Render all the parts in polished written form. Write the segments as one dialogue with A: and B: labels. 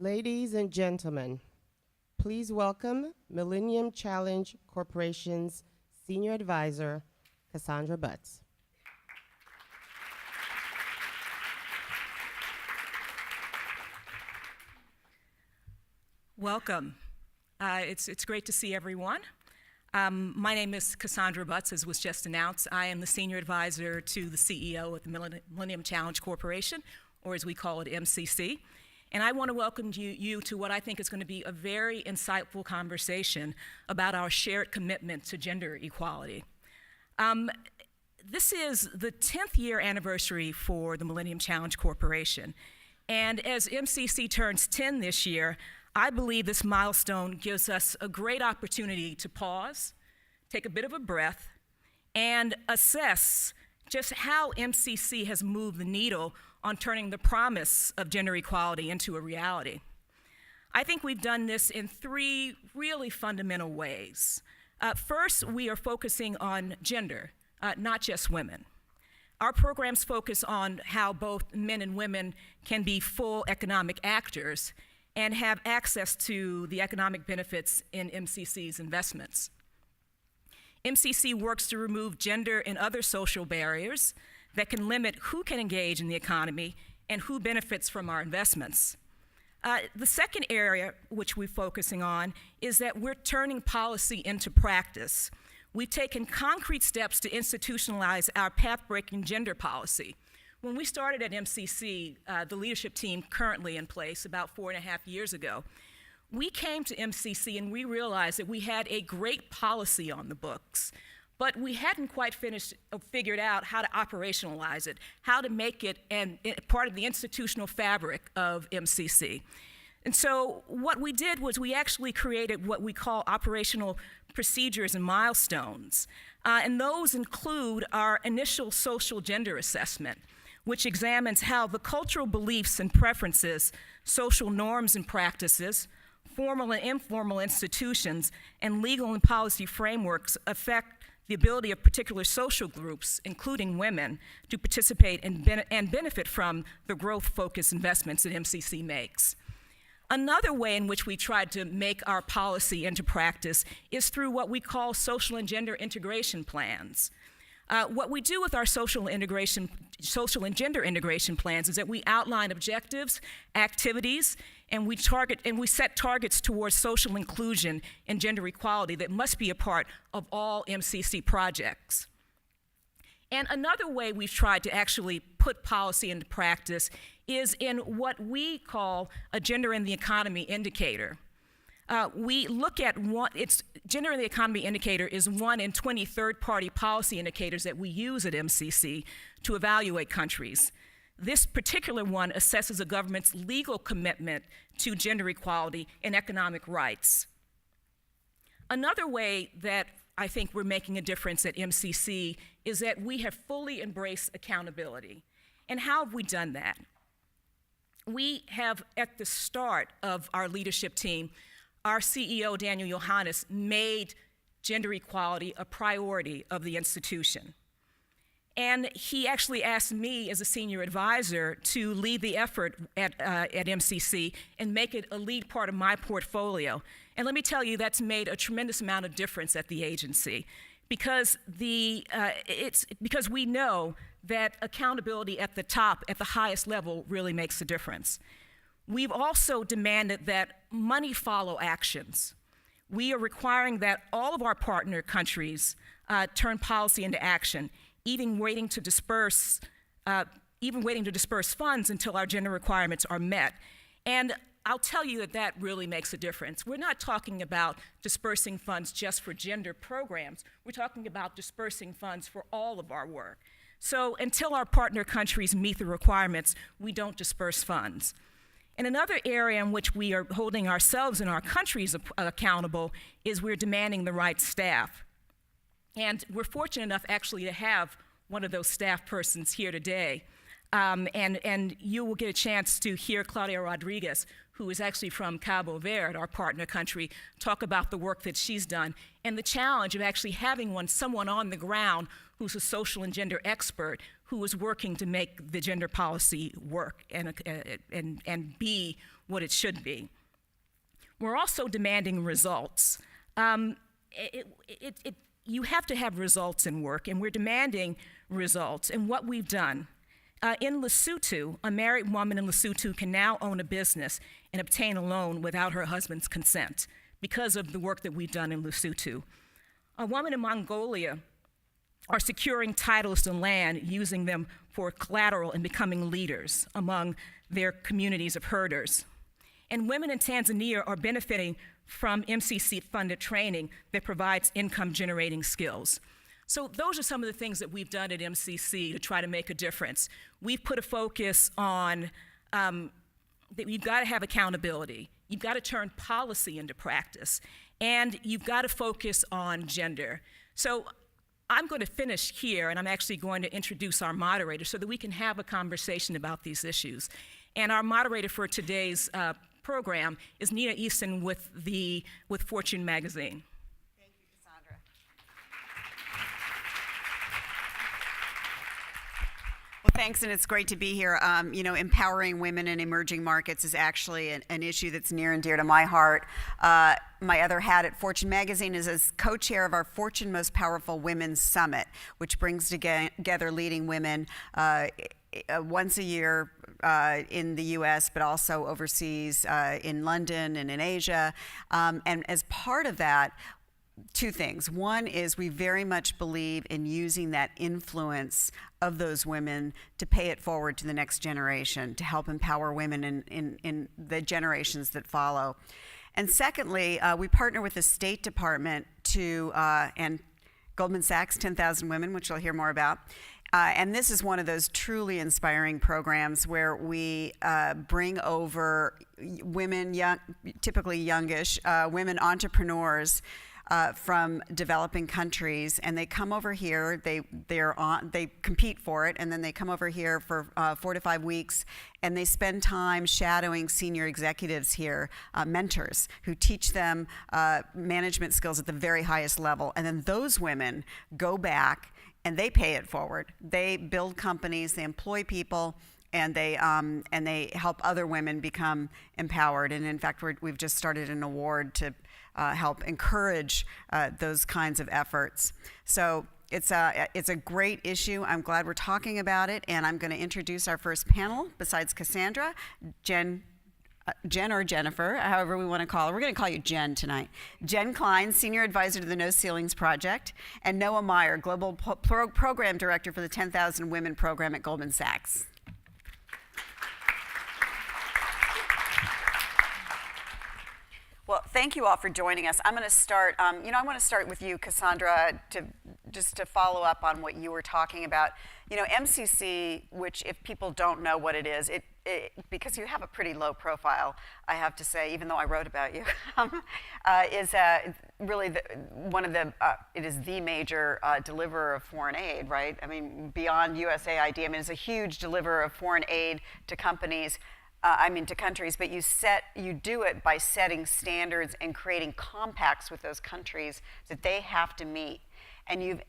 A: Ladies and gentlemen, please welcome Millennium Challenge Corporation's Senior Advisor, Cassandra Butts.
B: Welcome. It's great to see everyone. My name is Cassandra Butts, as was just announced. I am the Senior Advisor to the CEO of the Millennium Challenge Corporation, or as we call it, MCC. And I want to welcome you to what I think is going to be a very insightful conversation about our shared commitment to gender equality. This is the 10th year anniversary for the Millennium Challenge Corporation. And as MCC turns 10 this year, I believe this milestone gives us a great opportunity to pause, take a bit of a breath, and assess just how MCC has moved the needle on turning the promise of gender equality into a reality. I think we've done this in three really fundamental ways. First, we are focusing on gender, not just women. Our programs focus on how both men and women can be full economic actors and have access to the economic benefits in MCC's investments. MCC works to remove gender and other social barriers that can limit who can engage in the economy and who benefits from our investments. The second area which we're focusing on is that we're turning policy into practice. We've taken concrete steps to institutionalize our path-breaking gender policy. When we started at MCC, the leadership team currently in place about 4.5 years ago, we came to MCC and we realized that we had a great policy on the books, but we hadn't quite figured out how to operationalize it, how to make it part of the institutional fabric of MCC. And so what we did was we actually created what we call operational procedures and milestones. And those include our initial social gender assessment, which examines how the cultural beliefs and preferences, social norms and practices, formal and informal institutions, and legal and policy frameworks affect the ability of particular social groups, including women, to participate and benefit from the growth-focused investments that MCC makes. Another way in which we tried to make our policy into practice is through what we call social and gender integration plans. What we do with our social and gender integration plans is that we outline objectives, activities, and we set targets towards social inclusion and gender equality that must be a part of all MCC projects. And another way we've tried to actually put policy into practice is in what we call a gender in the economy indicator. We look at gender in the economy indicator is one in 20 third-party policy indicators that we use at MCC to evaluate countries. This particular one assesses a government's legal commitment to gender equality and economic rights. Another way that I think we're making a difference at MCC is that we have fully embraced accountability. And how have we done that? We have, at the start of our leadership team, our CEO, Daniel Johannes, made gender equality a priority of the institution. And he actually asked me as a senior advisor to lead the effort at MCC and make it a lead part of my portfolio. And let me tell you, that's made a tremendous amount of difference at the agency because because we know that accountability at the top, at the highest level, really makes a difference. We've also demanded that money follow actions. We are requiring that all of our partner countries turn policy into action, even waiting to disperse funds until our gender requirements are met. And I'll tell you that really makes a difference. We're not talking about dispersing funds just for gender programs. We're talking about dispersing funds for all of our work. So until our partner countries meet the requirements, we don't disperse funds. And another area in which we are holding ourselves and our countries accountable is we're demanding the right staff. And we're fortunate enough actually to have one of those staff persons here today. And you will get a chance to hear Claudia Rodriguez, who is actually from Cabo Verde, our partner country, talk about the work that she's done and the challenge of actually having someone on the ground who's a social and gender expert who is working to make the gender policy work and be what it should be. We're also demanding results. You have to have results in work, and we're demanding results. And what we've done, in Lesotho, a married woman in Lesotho can now own a business and obtain a loan without her husband's consent because of the work that we've done in Lesotho. A woman in Mongolia are securing titles to land, using them for collateral and becoming leaders among their communities of herders. And women in Tanzania are benefiting from MCC-funded training that provides income-generating skills. So those are some of the things that we've done at MCC to try to make a difference. We've put a focus on that you've got to have accountability. You've got to turn policy into practice. And you've got to focus on gender. So I'm going to finish here, and I'm actually going to introduce our moderator so that we can have a conversation about these issues. And our moderator for today's program is Nina Easton with Fortune magazine.
C: Thank you, Cassandra. Well, thanks, and it's great to be here. Empowering women in emerging markets is actually an issue that's near and dear to my heart. My other hat at Fortune magazine is as co-chair of our Fortune Most Powerful Women Summit, which brings together leading women once a year in the US, but also overseas in London and in Asia. And as part of that, two things. One is we very much believe in using that influence of those women to pay it forward to the next generation, to help empower women in the generations that follow. And secondly, we partner with the State Department and Goldman Sachs, 10,000 Women, which you'll hear more about. And this is one of those truly inspiring programs where we bring over women, typically youngish, women entrepreneurs from developing countries, and they come over here. They compete for it, and then they come over here for 4 to 5 weeks, and they spend time shadowing senior executives here, mentors who teach them management skills at the very highest level. And then those women go back and they pay it forward. They build companies, they employ people, and they help other women become empowered. And in fact, we've just started an award to help encourage those kinds of efforts. So it's a great issue. I'm glad we're talking about it, and I'm going to introduce our first panel. Besides Cassandra, Jen or Jennifer, however we want to call her. We're going to call you Jen tonight. Jen Klein, Senior Advisor to the No Ceilings Project, and Noah Meyer, Global Program Director for the 10,000 Women Program at Goldman Sachs. Well, thank you all for joining us. I'm going to start, I want to start with you, Cassandra, to follow up on what you were talking about. MCC, which if people don't know what it is, because you have a pretty low profile, I have to say, even though I wrote about you, is really it is the major deliverer of foreign aid, right? I mean, beyond USAID, it's a huge deliverer of foreign aid to companies. To countries, but you do it by setting standards and creating compacts with those countries that they have to meet. And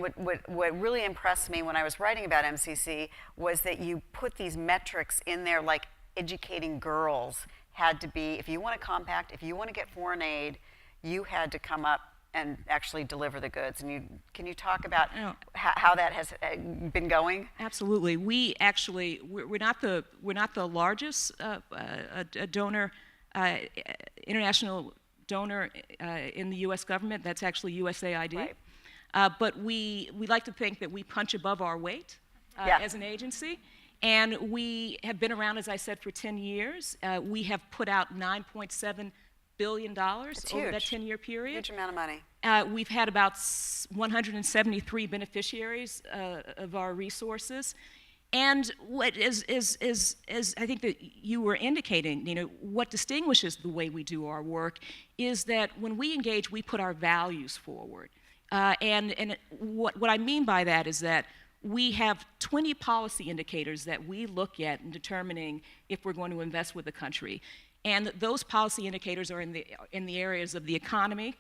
C: what really impressed me when I was writing about MCC was that you put these metrics in there, like educating girls had to be, if you want a compact, if you want to get foreign aid, you had to come up and actually deliver the goods. And can you talk about how that has been going?
B: Absolutely. We're not the largest donor, international donor in the U.S. government. That's actually USAID. Right. But we like to think that we punch above our weight as an agency. And we have been around, as I said, for 10 years. We have put out $9.7 billion over that 10-year period.
C: Huge amount of money.
B: We've had about 173 beneficiaries of our resources. And what is I think that you were indicating, what distinguishes the way we do our work is that when we engage, we put our values forward. And what I mean by that is that we have 20 policy indicators that we look at in determining if we're going to invest with a country. And those policy indicators are in the areas of the economy,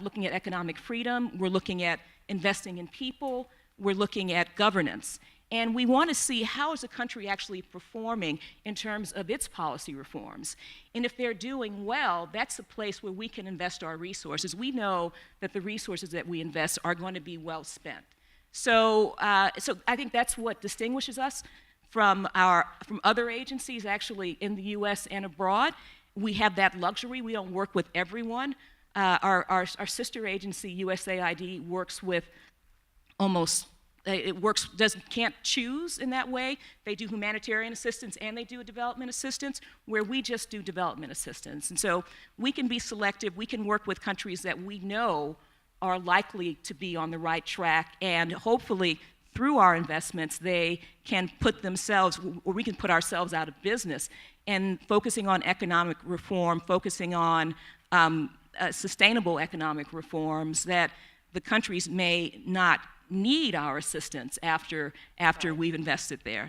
B: looking at economic freedom, we're looking at investing in people, we're looking at governance. And we want to see how is a country actually performing in terms of its policy reforms. And if they're doing well, that's a place where we can invest our resources. We know that the resources that we invest are going to be well spent. So I think that's what distinguishes us from other agencies actually in the US and abroad. We have that luxury. We don't work with everyone. Our sister agency, USAID, works with can't choose in that way. They do humanitarian assistance and they do development assistance, where we just do development assistance. And so we can be selective. We can work with countries that we know are likely to be on the right track, and hopefully through our investments they can put themselves, or we can put ourselves out of business. And focusing on economic reform, focusing on sustainable economic reforms, that the countries may not need our assistance after we've invested there.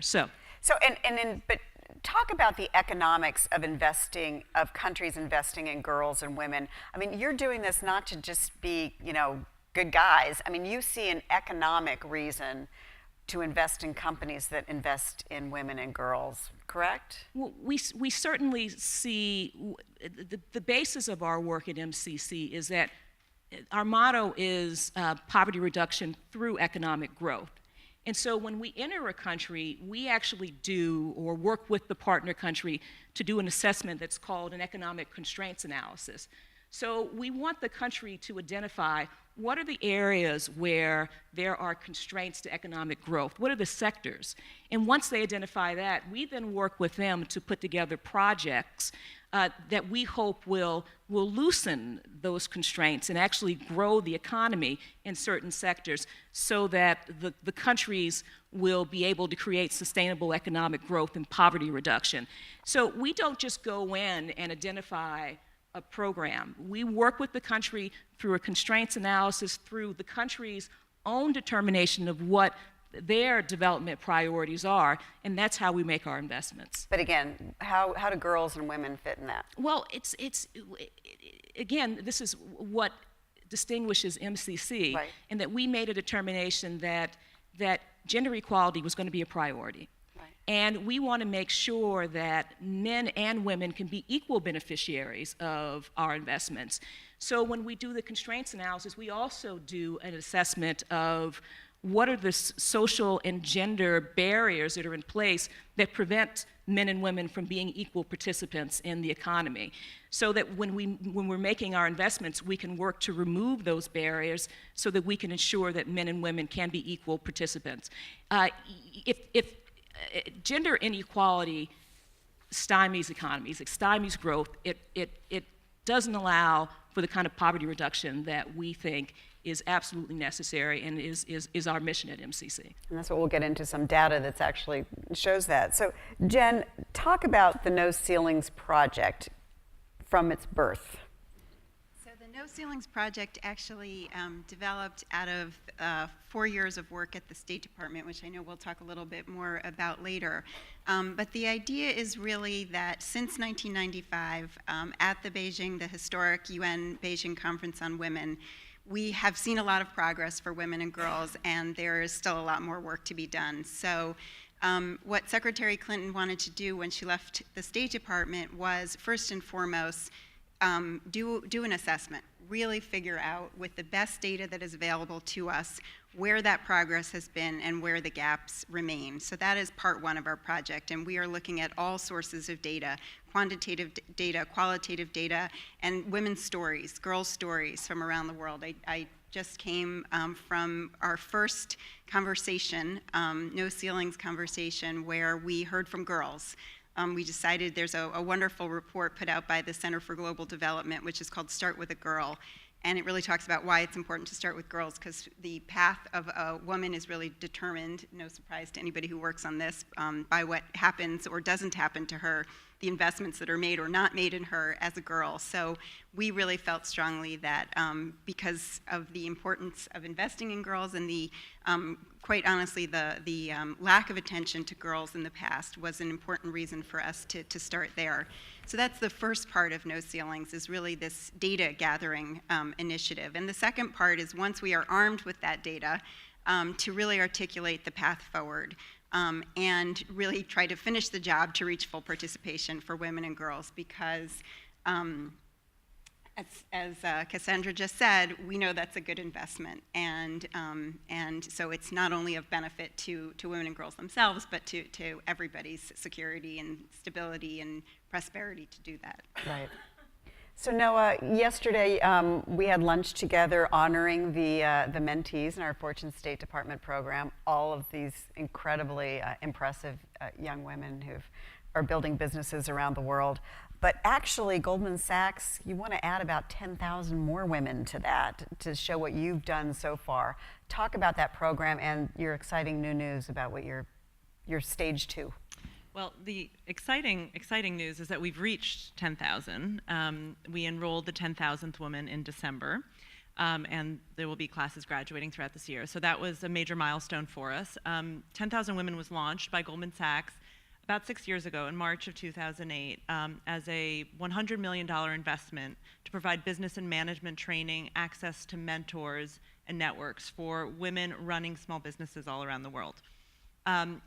C: But talk about the economics of investing, of countries investing in girls and women. I mean, you're doing this not to just be, good guys. I mean, you see an economic reason to invest in companies that invest in women and girls, correct?
B: Well, we certainly see the basis of our work at MCC is that our motto is poverty reduction through economic growth. And so when we enter a country, we actually do or work with the partner country to do an assessment that's called an economic constraints analysis. So we want the country to identify what are the areas where there are constraints to economic growth? What are the sectors? And once they identify that, we then work with them to put together projects that we hope will loosen those constraints and actually grow the economy in certain sectors so that the countries will be able to create sustainable economic growth and poverty reduction. So we don't just go in and identify a program. We work with the country through a constraints analysis, through the country's own determination of what their development priorities are, and that's how we make our investments.
C: But again, how do girls and women fit in that?
B: Well, again, this is what distinguishes MCC,
C: right,
B: in that we made a determination that gender equality was going to be a priority. And we want to make sure that men and women can be equal beneficiaries of our investments. So when we do the constraints analysis, we also do an assessment of what are the social and gender barriers that are in place that prevent men and women from being equal participants in the economy. So that when we're making our investments, we can work to remove those barriers so that we can ensure that men and women can be equal participants. If gender inequality stymies economies, it stymies growth, it doesn't allow for the kind of poverty reduction that we think is absolutely necessary and is our mission at MCC.
C: And that's what we'll get into, some data that's actually shows that. So Jen, talk about the No Ceilings Project from its birth.
D: The No Ceilings Project actually developed out of 4 years of work at the State Department, which I know we'll talk a little bit more about later. But the idea is really that since 1995, at the historic UN Beijing Conference on Women, we have seen a lot of progress for women and girls, and there is still a lot more work to be done. So what Secretary Clinton wanted to do when she left the State Department was, first and foremost, do an assessment, really figure out with the best data that is available to us where that progress has been and where the gaps remain. So that is part one of our project, and we are looking at all sources of data, quantitative data, qualitative data, and women's stories, girls' stories from around the world. I just came from our first conversation, No Ceilings conversation, where we heard from girls. We decided there's a wonderful report put out by the Center for Global Development, which is called Start with a Girl. And it really talks about why it's important to start with girls, because the path of a woman is really determined, no surprise to anybody who works on this, by what happens or doesn't happen to her. the investments that are made or not made in her as a girl. So we really felt strongly that because of the importance of investing in girls and the, quite honestly, the lack of attention to girls in the past was an important reason for us to start there. So that's the first part of No Ceilings, is really this data gathering initiative. And the second part is, once we are armed with that data, to really articulate the path forward. And really try to finish the job to reach full participation for women and girls, because as Cassandra just said, we know that's a good investment, and so it's not only of benefit to women and girls themselves, but to everybody's security and stability and prosperity to do that.
C: Right. So Noah, yesterday we had lunch together honoring the mentees in our Fortune State Department program, all of these incredibly impressive young women who are building businesses around the world. But actually, Goldman Sachs, you want to add about 10,000 more women to that to show what you've done so far. Talk about that program and your exciting new news about what your stage 2.
E: Well, the exciting news is that we've reached 10,000. We enrolled the 10,000th woman in December, and there will be classes graduating throughout this year. So that was a major milestone for us. 10,000 Women was launched by Goldman Sachs about 6 years ago in March of 2008 as a $100 million investment to provide business and management training, access to mentors and networks for women running small businesses all around the world.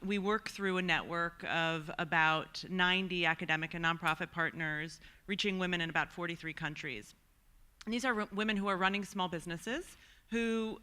E: We work through a network of about 90 academic and nonprofit partners, reaching women in about 43 countries. And these are women who are running small businesses, who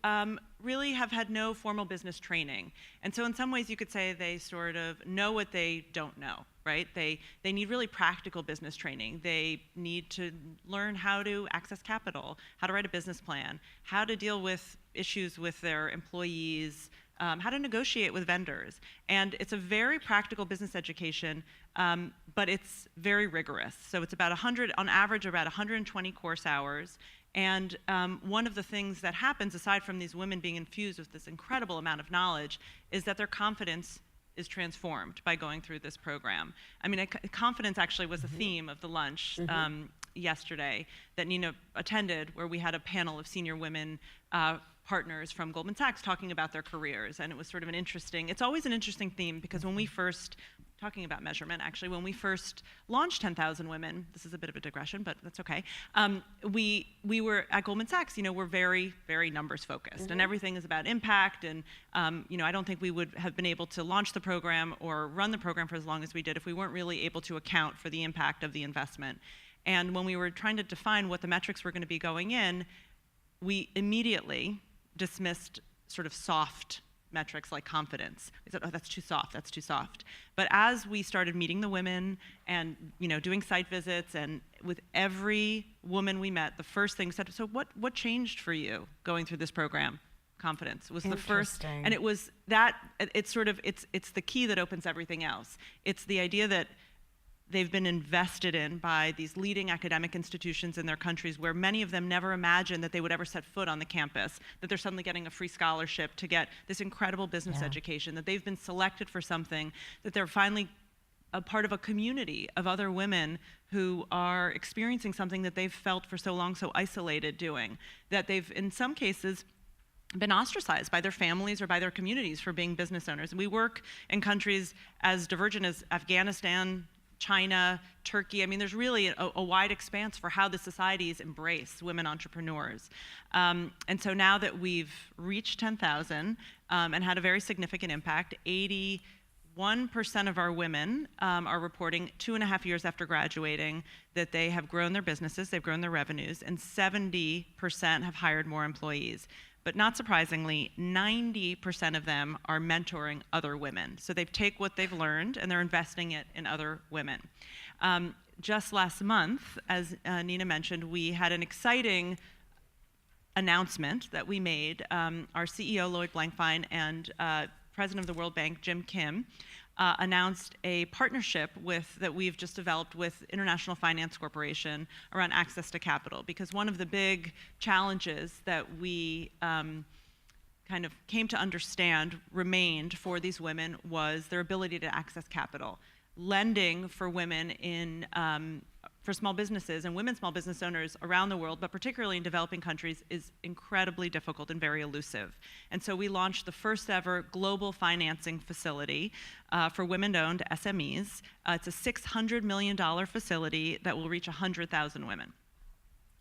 E: really have had no formal business training. And so in some ways you could say they sort of know what they don't know, right? They need really practical business training. They need to learn how to access capital, how to write a business plan, how to deal with issues with their employees, how to negotiate with vendors. And it's a very practical business education, but it's very rigorous. So it's about 100, on average, about 120 course hours. And one of the things that happens, aside from these women being infused with this incredible amount of knowledge, is that their confidence is transformed by going through this program. I mean, confidence actually was the theme of the lunch yesterday that Nina attended, where we had a panel of senior women partners from Goldman Sachs talking about their careers. And it was sort of an interesting, it's always an interesting theme, because when we first, talking about measurement actually, when we first launched 10,000 Women, this is a bit of a digression, but that's okay, we were at Goldman Sachs, we're very, very numbers focused, and everything is about impact, and I don't think we would have been able to launch the program or run the program for as long as we did if we weren't really able to account for the impact of the investment. And when we were trying to define what the metrics were going to be going in, we immediately dismissed sort of soft metrics like confidence. We said, oh, that's too soft, that's too soft. But as we started meeting the women and doing site visits, and with every woman we met, the first thing we said, so what changed for you going through this program? Confidence was the first, and it was that, it's the key that opens everything else. It's the idea that they've been invested in by these leading academic institutions in their countries, where many of them never imagined that they would ever set foot on the campus, that they're suddenly getting a free scholarship to get this incredible business education, that they've been selected for something, that they're finally a part of a community of other women who are experiencing something that they've felt for so long so isolated doing, that they've, in some cases, been ostracized by their families or by their communities for being business owners. And we work in countries as divergent as Afghanistan, China, Turkey. I mean, there's really a wide expanse for how the societies embrace women entrepreneurs. And so now that we've reached 10,000 and had a very significant impact, 81% of our women are reporting 2.5 years after graduating that they have grown their businesses, they've grown their revenues, and 70% have hired more employees. But not surprisingly, 90% of them are mentoring other women. So they take what they've learned and they're investing it in other women. Just last month, as Nina mentioned, we had an exciting announcement that we made. Our CEO, Lloyd Blankfein, and President of the World Bank, Jim Kim, announced a partnership that we've just developed with International Finance Corporation around access to capital, because one of the big challenges that we kind of came to understand remained for these women was their ability to access capital. lending for women in for small businesses and women small business owners around the world, but particularly in developing countries, is incredibly difficult and very elusive. And so we launched the first ever global financing facility for women-owned SMEs. It's a $600 million facility that will reach 100,000 women.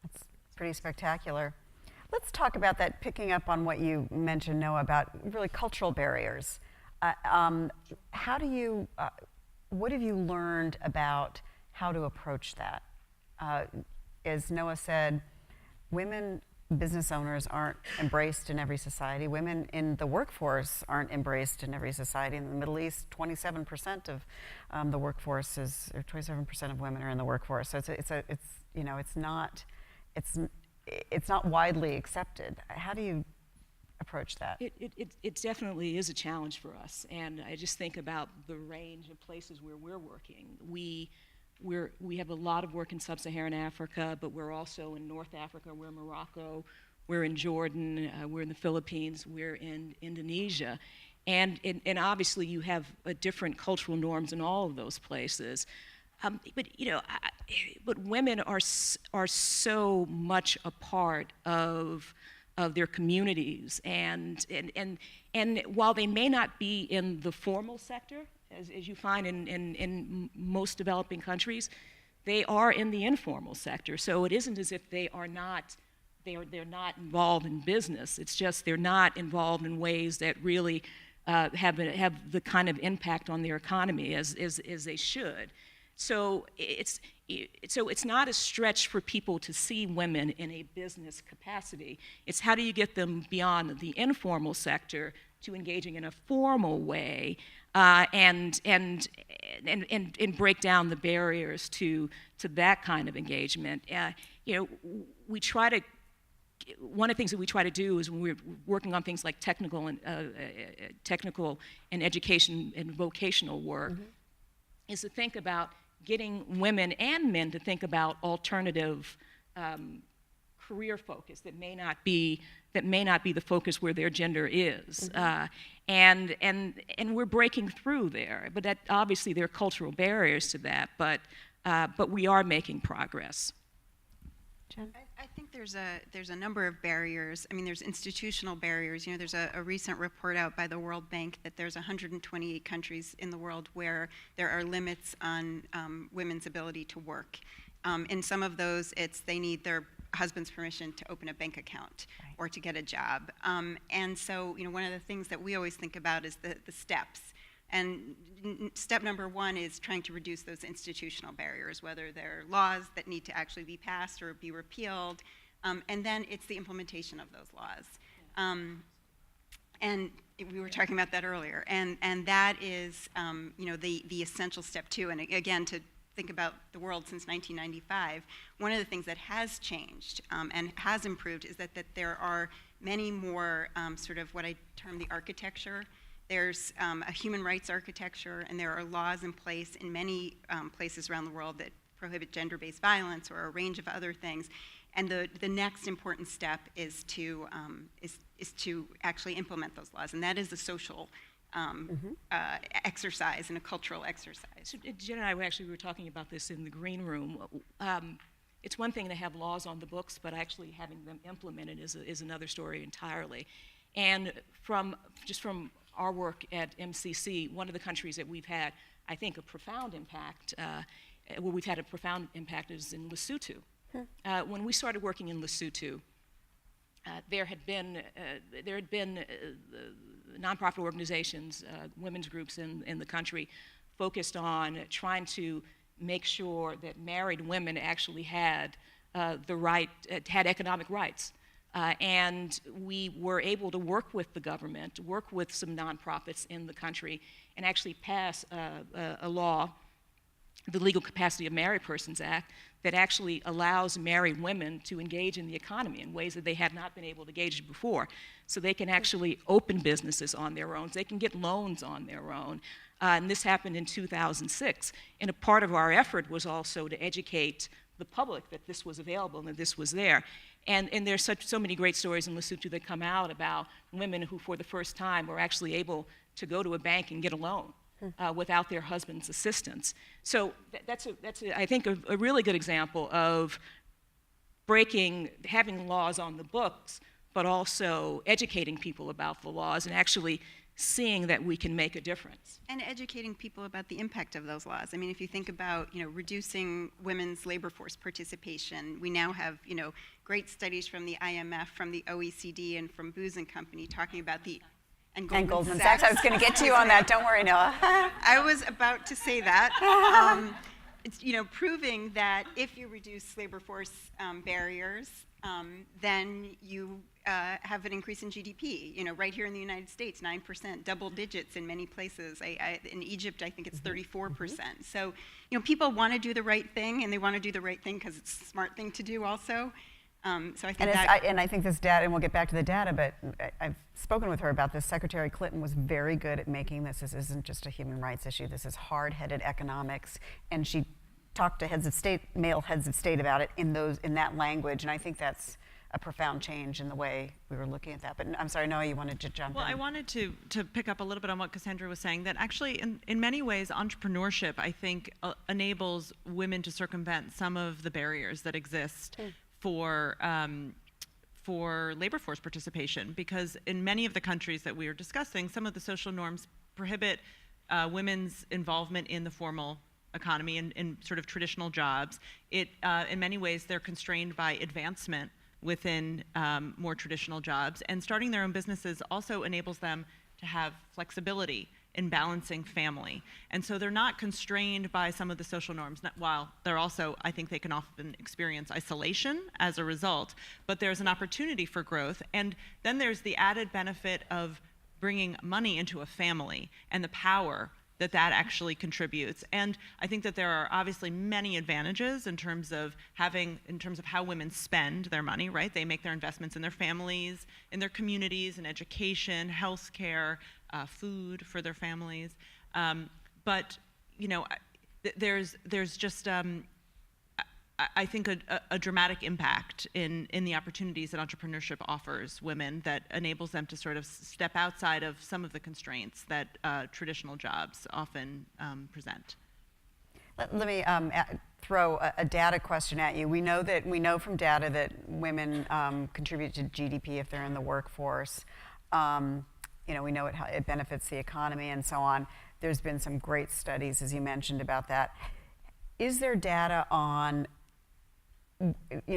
C: That's pretty spectacular. Let's talk about that, picking up on what you mentioned, Noah, about really cultural barriers. How do you, what have you learned about how to approach that? As Noah said, women business owners aren't embraced in every society. Women in the workforce aren't embraced in every society. In the Middle East, 27% of the workforce is, or 27% of women are in the workforce. So it's not widely accepted. How do you approach that?
B: It definitely is a challenge for us, and I just think about the range of places where we're working. We have a lot of work in sub-Saharan Africa, but we're also in North Africa, we're in Morocco, we're in Jordan, we're in the Philippines, we're in Indonesia. And obviously you have different cultural norms in all of those places. But women are so much a part of their communities, and while they may not be in the formal sector, as you find in most developing countries, they are in the informal sector. So it isn't as if they're not involved in business. It's just they're not involved in ways that really have the kind of impact on their economy as they should. So it's not a stretch for people to see women in a business capacity. It's how do you get them beyond the informal sector to engaging in a formal way, and break down the barriers to that kind of engagement. We try to. One of the things that we try to do is when we're working on things like technical and education and vocational work, is to think about getting women and men to think about alternative career focus that may not be the focus where their gender is, and we're breaking through there. But that obviously there are cultural barriers to that, but we are making progress.
C: Jen?
D: I think there's a number of barriers. I mean, there's institutional barriers. There's a recent report out by the World Bank that there's 128 countries in the world where there are limits on women's ability to work. In some of those, they need their husband's permission to open a bank account or to get a job. And so, one of the things that we always think about is the steps. And step number one is trying to reduce those institutional barriers, whether they're laws that need to actually be passed or be repealed. And then it's the implementation of those laws. And we were talking about that earlier. And that is, the essential step two. And again, to think about the world since 1995, one of the things that has changed and has improved is that there are many more sort of what I term the architecture. There's a human rights architecture, and there are laws in place in many places around the world that prohibit gender-based violence or a range of other things. And the next important step is to actually implement those laws, and that is a social exercise and a cultural exercise.
B: So Jen and I were talking about this in the green room. It's one thing to have laws on the books, but actually having them implemented is another story entirely. And from our work at MCC, one of the countries that we've had, I think, a profound impact, where we've had a profound impact is in Lesotho. When we started working in Lesotho, there had been nonprofit organizations, women's groups in the country, focused on trying to make sure that married women actually had had economic rights. And we were able to work with the government, work with some nonprofits in the country, and actually pass a law, the Legal Capacity of Married Persons Act, that actually allows married women to engage in the economy in ways that they had not been able to engage before. So they can actually open businesses on their own, they can get loans on their own. And this happened in 2006. And a part of our effort was also to educate the public that this was available and that this was there. And there's so many great stories in Lesotho that come out about women who, for the first time, were actually able to go to a bank and get a loan. without their husband's assistance. So that's I think, a really good example of having laws on the books, but also educating people about the laws and actually seeing that we can make a difference.
D: And educating people about the impact of those laws. I mean, if you think about, reducing women's labor force participation, we now have, great studies from the IMF, from the OECD, and from Booz and Company talking about and
C: Goldman Sachs. I was going to get to you on that. Don't worry, Noah.
D: I was about to say that. It's proving that if you reduce labor force barriers, then you have an increase in GDP. Right here in the United States, 9%, double digits in many places. In Egypt, I think it's 34%. So people want to do the right thing, and they want to do the right thing because it's a smart thing to do also. So I think
C: I think this data, and we'll get back to the data, but I've spoken with her about this. Secretary Clinton was very good at making this isn't just a human rights issue. This is hard-headed economics, and she talked to male heads of state about it in that language, and I think that's a profound change in the way we were looking at that. But I'm sorry, Noah, you wanted to jump in.
E: Well, I wanted to pick up a little bit on what Cassandra was saying, that actually in many ways entrepreneurship, I think, enables women to circumvent some of the barriers that exist for labor force participation, because in many of the countries that we are discussing, some of the social norms prohibit women's involvement in the formal economy and in sort of traditional jobs. In many ways, they're constrained by advancement within more traditional jobs, and starting their own businesses also enables them to have flexibility in balancing family. And so they're not constrained by some of the social norms, while they're also, I think they can often experience isolation as a result, but there's an opportunity for growth. And then there's the added benefit of bringing money into a family and the power that actually contributes. And I think that there are obviously many advantages in terms of how women spend their money, right? They make their investments in their families, in their communities, in education, healthcare, food for their families. But there's just I think a dramatic impact in the opportunities that entrepreneurship offers women that enables them to sort of step outside of some of the constraints that traditional jobs often present.
C: Let me throw a data question at you. We know from data that women contribute to GDP if they're in the workforce. We know it benefits the economy and so on. There's been some great studies, as you mentioned, about that. Is there data on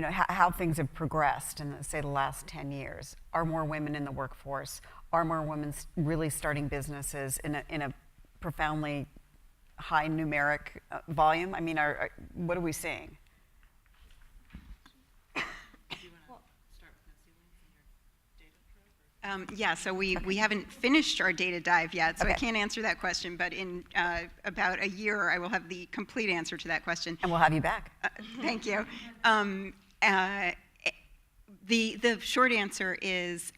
C: how things have progressed in, say, the last 10 years? Are more women in the workforce? Are more women really starting businesses in a profoundly high numeric volume? I mean, what are we seeing?
D: Yeah, so we haven't finished our data dive yet, so I can't answer that question, but in about a year, I will have the complete answer to that question.
C: And we'll have you back.
D: Thank you. The short answer is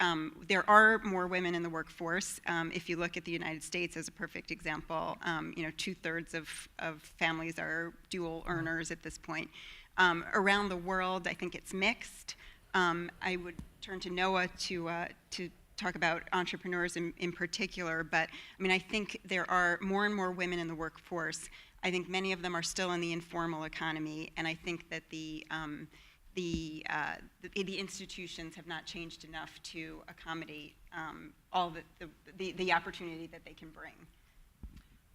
D: there are more women in the workforce. If you look at the United States as a perfect example, 2/3 of families are dual earners at this point. Around the world, I think it's mixed. I would turn to Noah to talk about entrepreneurs in particular, but I mean, I think there are more and more women in the workforce. I think many of them are still in the informal economy, and I think that the institutions have not changed enough to accommodate all the opportunity that they can bring.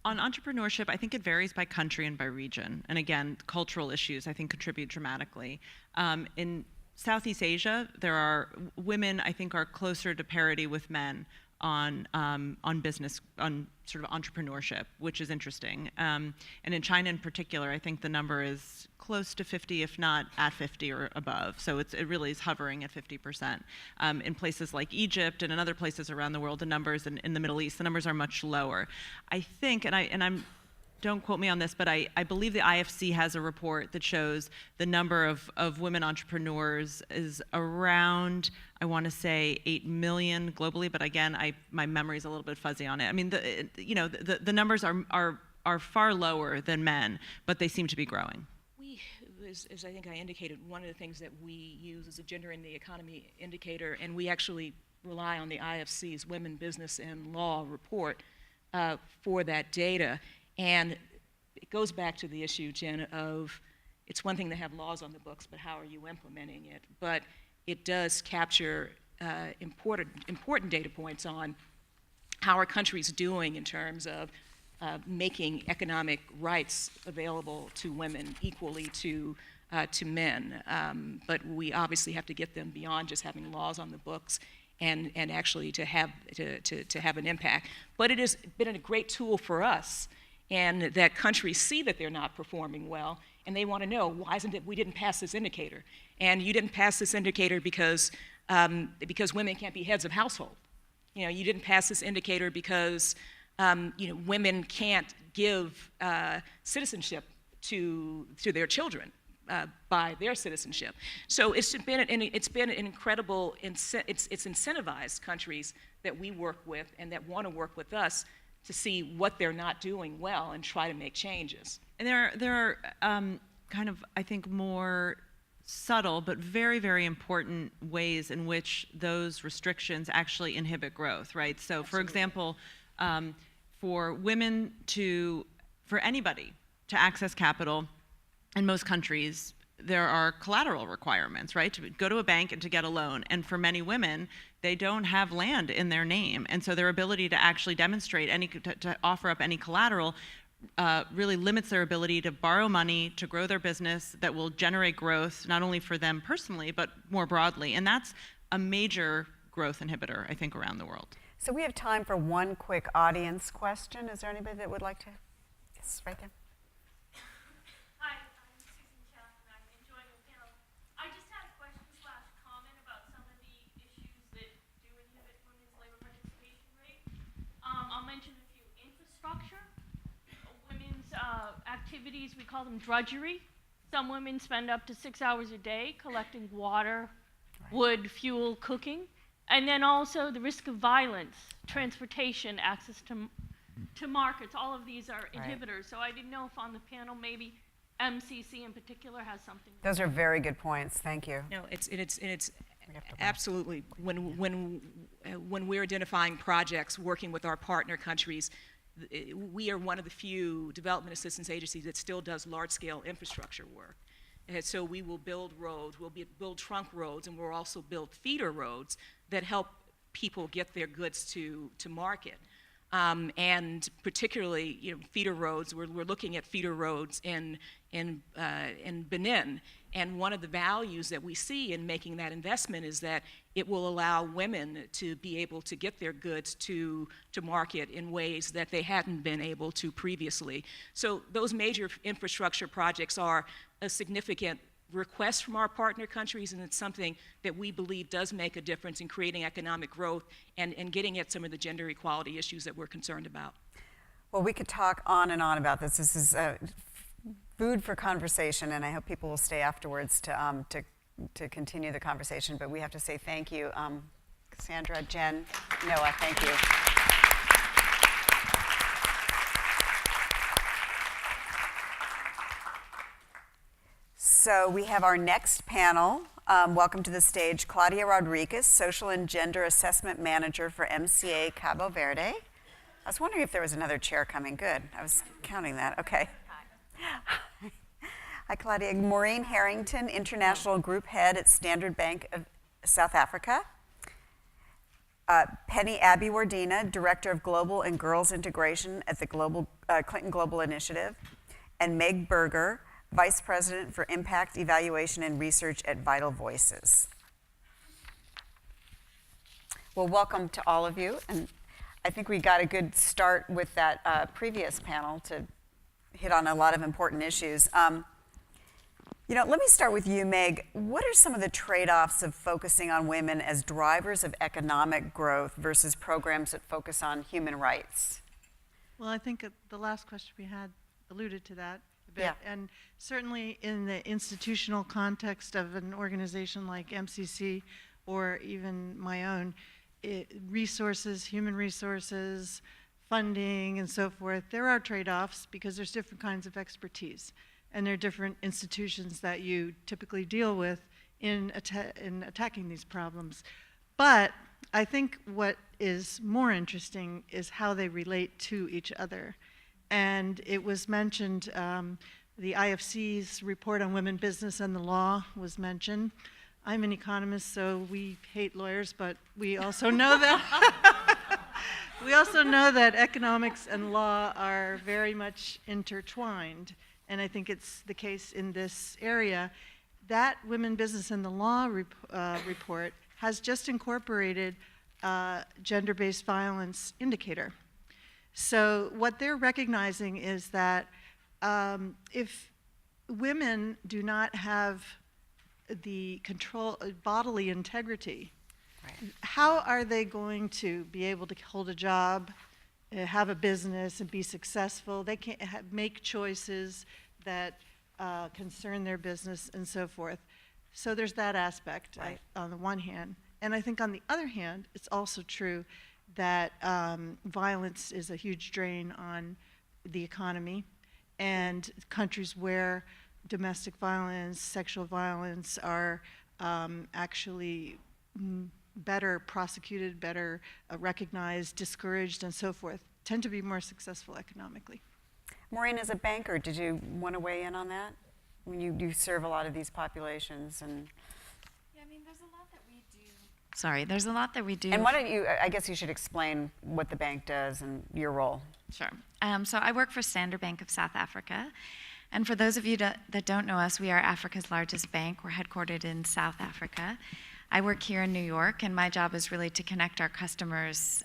E: On entrepreneurship, I think it varies by country and by region. And again, cultural issues, I think, contribute dramatically. In Southeast Asia, there are women, I think, are closer to parity with men on business, on sort of entrepreneurship, which is interesting. And in China in particular, I think the number is close to 50, if not at 50 or above. So it really is hovering at 50%. In places like Egypt and in other places around the world, the numbers in the Middle East, the numbers are much lower. I think, and I'm don't quote me on this, but I believe the IFC has a report that shows the number of women entrepreneurs is around, I want to say 8 million globally, but again, my memory is a little bit fuzzy on it. I mean, the numbers are far lower than men, but they seem to be growing.
B: As I think I indicated, one of the things that we use is a gender in the economy indicator, and we actually rely on the IFC's Women, Business, and Law report for that data. And it goes back to the issue, Jen, of it's one thing to have laws on the books, but how are you implementing it? But it does capture important data points on how are countries doing in terms of making economic rights available to women equally to men. But we obviously have to get them beyond just having laws on the books and actually to have an impact. But it has been a great tool for us, and that countries see that they're not performing well, and they want to know, why isn't it we didn't pass this indicator? And you didn't pass this indicator because women can't be heads of household. You know, you didn't pass this indicator because women can't give citizenship to their children by their citizenship. So it's been an incredible. It's incentivized countries that we work with and that want to work with us to see what they're not doing well and try to make changes.
E: And there are kind of, I think, more subtle but very, very important ways in which those restrictions actually inhibit growth, right? So,
B: Absolutely.
E: For example, for anybody to access capital in most countries, there are collateral requirements, right? To go to a bank and to get a loan. And for many women, they don't have land in their name. And so their ability to actually demonstrate to offer up any collateral really limits their ability to borrow money to grow their business that will generate growth, not only for them personally, but more broadly. And that's a major growth inhibitor, I think, around the world.
C: So we have time for one quick audience question. Is there anybody that would like to? Yes, right there.
F: Hi, I'm Susan Chow, and I'm enjoying the panel. I just had a question/comment about some of the issues that do inhibit women's labor participation rate. I'll mention a few. Infrastructure, women's activities, we call them drudgery. Some women spend up to 6 hours a day collecting water, wood, fuel, cooking. And then also the risk of violence, transportation, access to markets, all of these are inhibitors. So I didn't know if on the panel maybe MCC in particular has something.
C: Those are very good points. Thank you.
B: No, it's absolutely, when we're identifying projects, working with our partner countries, we are one of the few development assistance agencies that still does large-scale infrastructure work. And so we will build roads, we'll build trunk roads, and we'll also build feeder roads that help people get their goods to market. And particularly, feeder roads. We're looking at feeder roads in Benin, and one of the values that we see in making that investment is that it will allow women to be able to get their goods to market in ways that they hadn't been able to previously. So those major infrastructure projects are a significant request from our partner countries, and it's something that we believe does make a difference in creating economic growth and getting at some of the gender equality issues that we're concerned about.
C: Well, we could talk on and on about this. This is food for conversation, and I hope people will stay afterwards to continue the conversation. But we have to say thank you, Cassandra, Jen, Noah. Thank you. So we have our next panel. Welcome to the stage, Claudia Rodriguez, Social and Gender Assessment Manager for MCA-Cabo Verde. I was wondering if there was another chair coming. Good. I was counting that. Okay. Hi, Claudia. Maureen Harrington, International Group Head at Standard Bank of South Africa. Penny Abiwardena, Director of Global and Girls Integration at the Clinton Global Initiative. And Meg Berger, Vice President for Impact Evaluation and Research at Vital Voices. Well, welcome to all of you. And I think we got a good start with that previous panel to hit on a lot of important issues. Let me start with you, Meg. What are some of the trade-offs of focusing on women as drivers of economic growth versus programs that focus on human rights?
G: Well, I think the last question we had alluded to that a bit.
C: Yeah.
G: And certainly in the institutional context of an organization like MCC or even my own, resources, human resources, funding, and so forth, there are trade-offs because there's different kinds of expertise. And there are different institutions that you typically deal with in attacking these problems. But I think what is more interesting is how they relate to each other. And it was mentioned, the IFC's report on women, business, and the law was mentioned. I'm an economist, so we hate lawyers, but we also know that we also know that economics and law are very much intertwined, and I think it's the case in this area. That Women, Business, and the Law report has just incorporated gender-based violence indicator. So what they're recognizing is that if women do not have the control, bodily integrity, right, how are they going to be able to hold a job, have a business, and be successful? They can't make choices that concern their business and so forth. So there's that aspect, right, on the one hand. And I think on the other hand, it's also true that violence is a huge drain on the economy, and countries where domestic violence, sexual violence are actually better prosecuted, better recognized, discouraged, and so forth, tend to be more successful economically.
C: Maureen, as a banker, did you want to weigh in on that? When you serve a lot of these populations and...
H: Yeah, I mean, there's a lot that we do. Sorry, there's a lot that we do.
C: And why don't you, I guess you should explain what the bank does and your role.
H: Sure. So I work for Standard Bank of South Africa. And for those of you that don't know us, we are Africa's largest bank. We're headquartered in South Africa. I work here in New York, and my job is really to connect our customers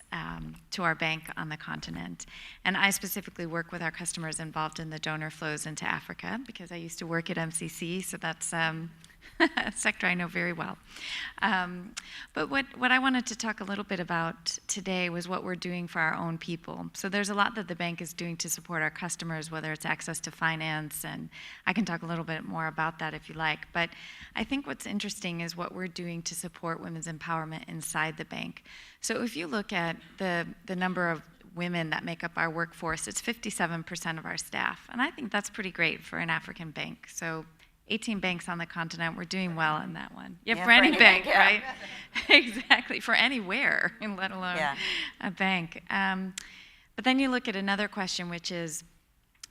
H: to our bank on the continent. And I specifically work with our customers involved in the donor flows into Africa, because I used to work at MCC, so that's a sector I know very well. But what I wanted to talk a little bit about today was what we're doing for our own people. So there's a lot that the bank is doing to support our customers, whether it's access to finance, and I can talk a little bit more about that if you like. But I think what's interesting is what we're doing to support women's empowerment inside the bank. So if you look at the number of women that make up our workforce, it's 57% of our staff. And I think that's pretty great for an African bank. So 18 banks on the continent, we're doing well in that one. Yeah, for any bank, yeah, right? Exactly, for anywhere, let alone a bank. But then you look at another question, which is,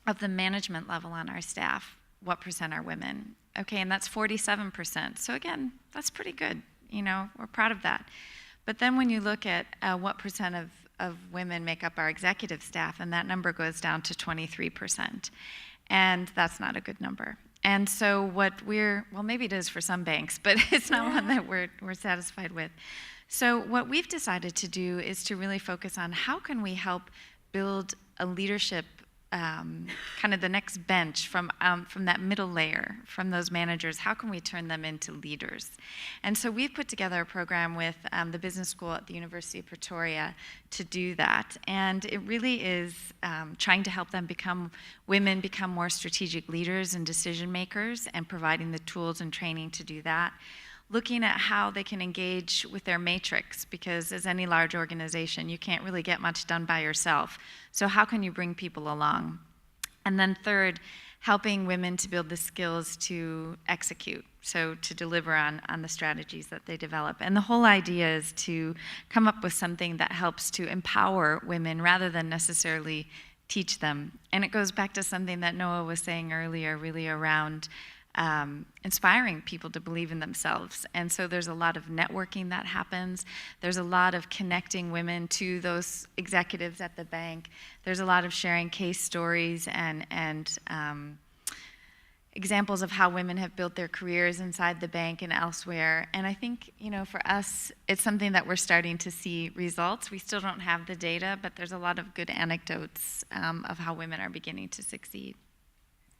H: of the management level on our staff, what percent are women? Okay, and that's 47%. So again, that's pretty good. You know, we're proud of that. But then when you look at what percent of women make up our executive staff, and that number goes down to 23%. And that's not a good number. And so what well, maybe it is for some banks, but it's not one that we're satisfied with. So what we've decided to do is to really focus on how can we help build a leadership, kind of the next bench from that middle layer, from those managers. How can we turn them into leaders? And so we've put together a program with the business school at the University of Pretoria to do that. And it really is trying to help them women become more strategic leaders and decision makers, and providing the tools and training to do that. Looking at how they can engage with their matrix, because as any large organization, you can't really get much done by yourself. So how can you bring people along? And then third, helping women to build the skills to execute, so to deliver on the strategies that they develop. And the whole idea is to come up with something that helps to empower women rather than necessarily teach them. And it goes back to something that Noah was saying earlier, really around inspiring people to believe in themselves. And so there's a lot of networking that happens. There's a lot of connecting women to those executives at the bank. There's a lot of sharing case stories and examples of how women have built their careers inside the bank and elsewhere. And I think, you know, for us, it's something that we're starting to see results. We still don't have the data, but there's a lot of good anecdotes of how women are beginning to succeed.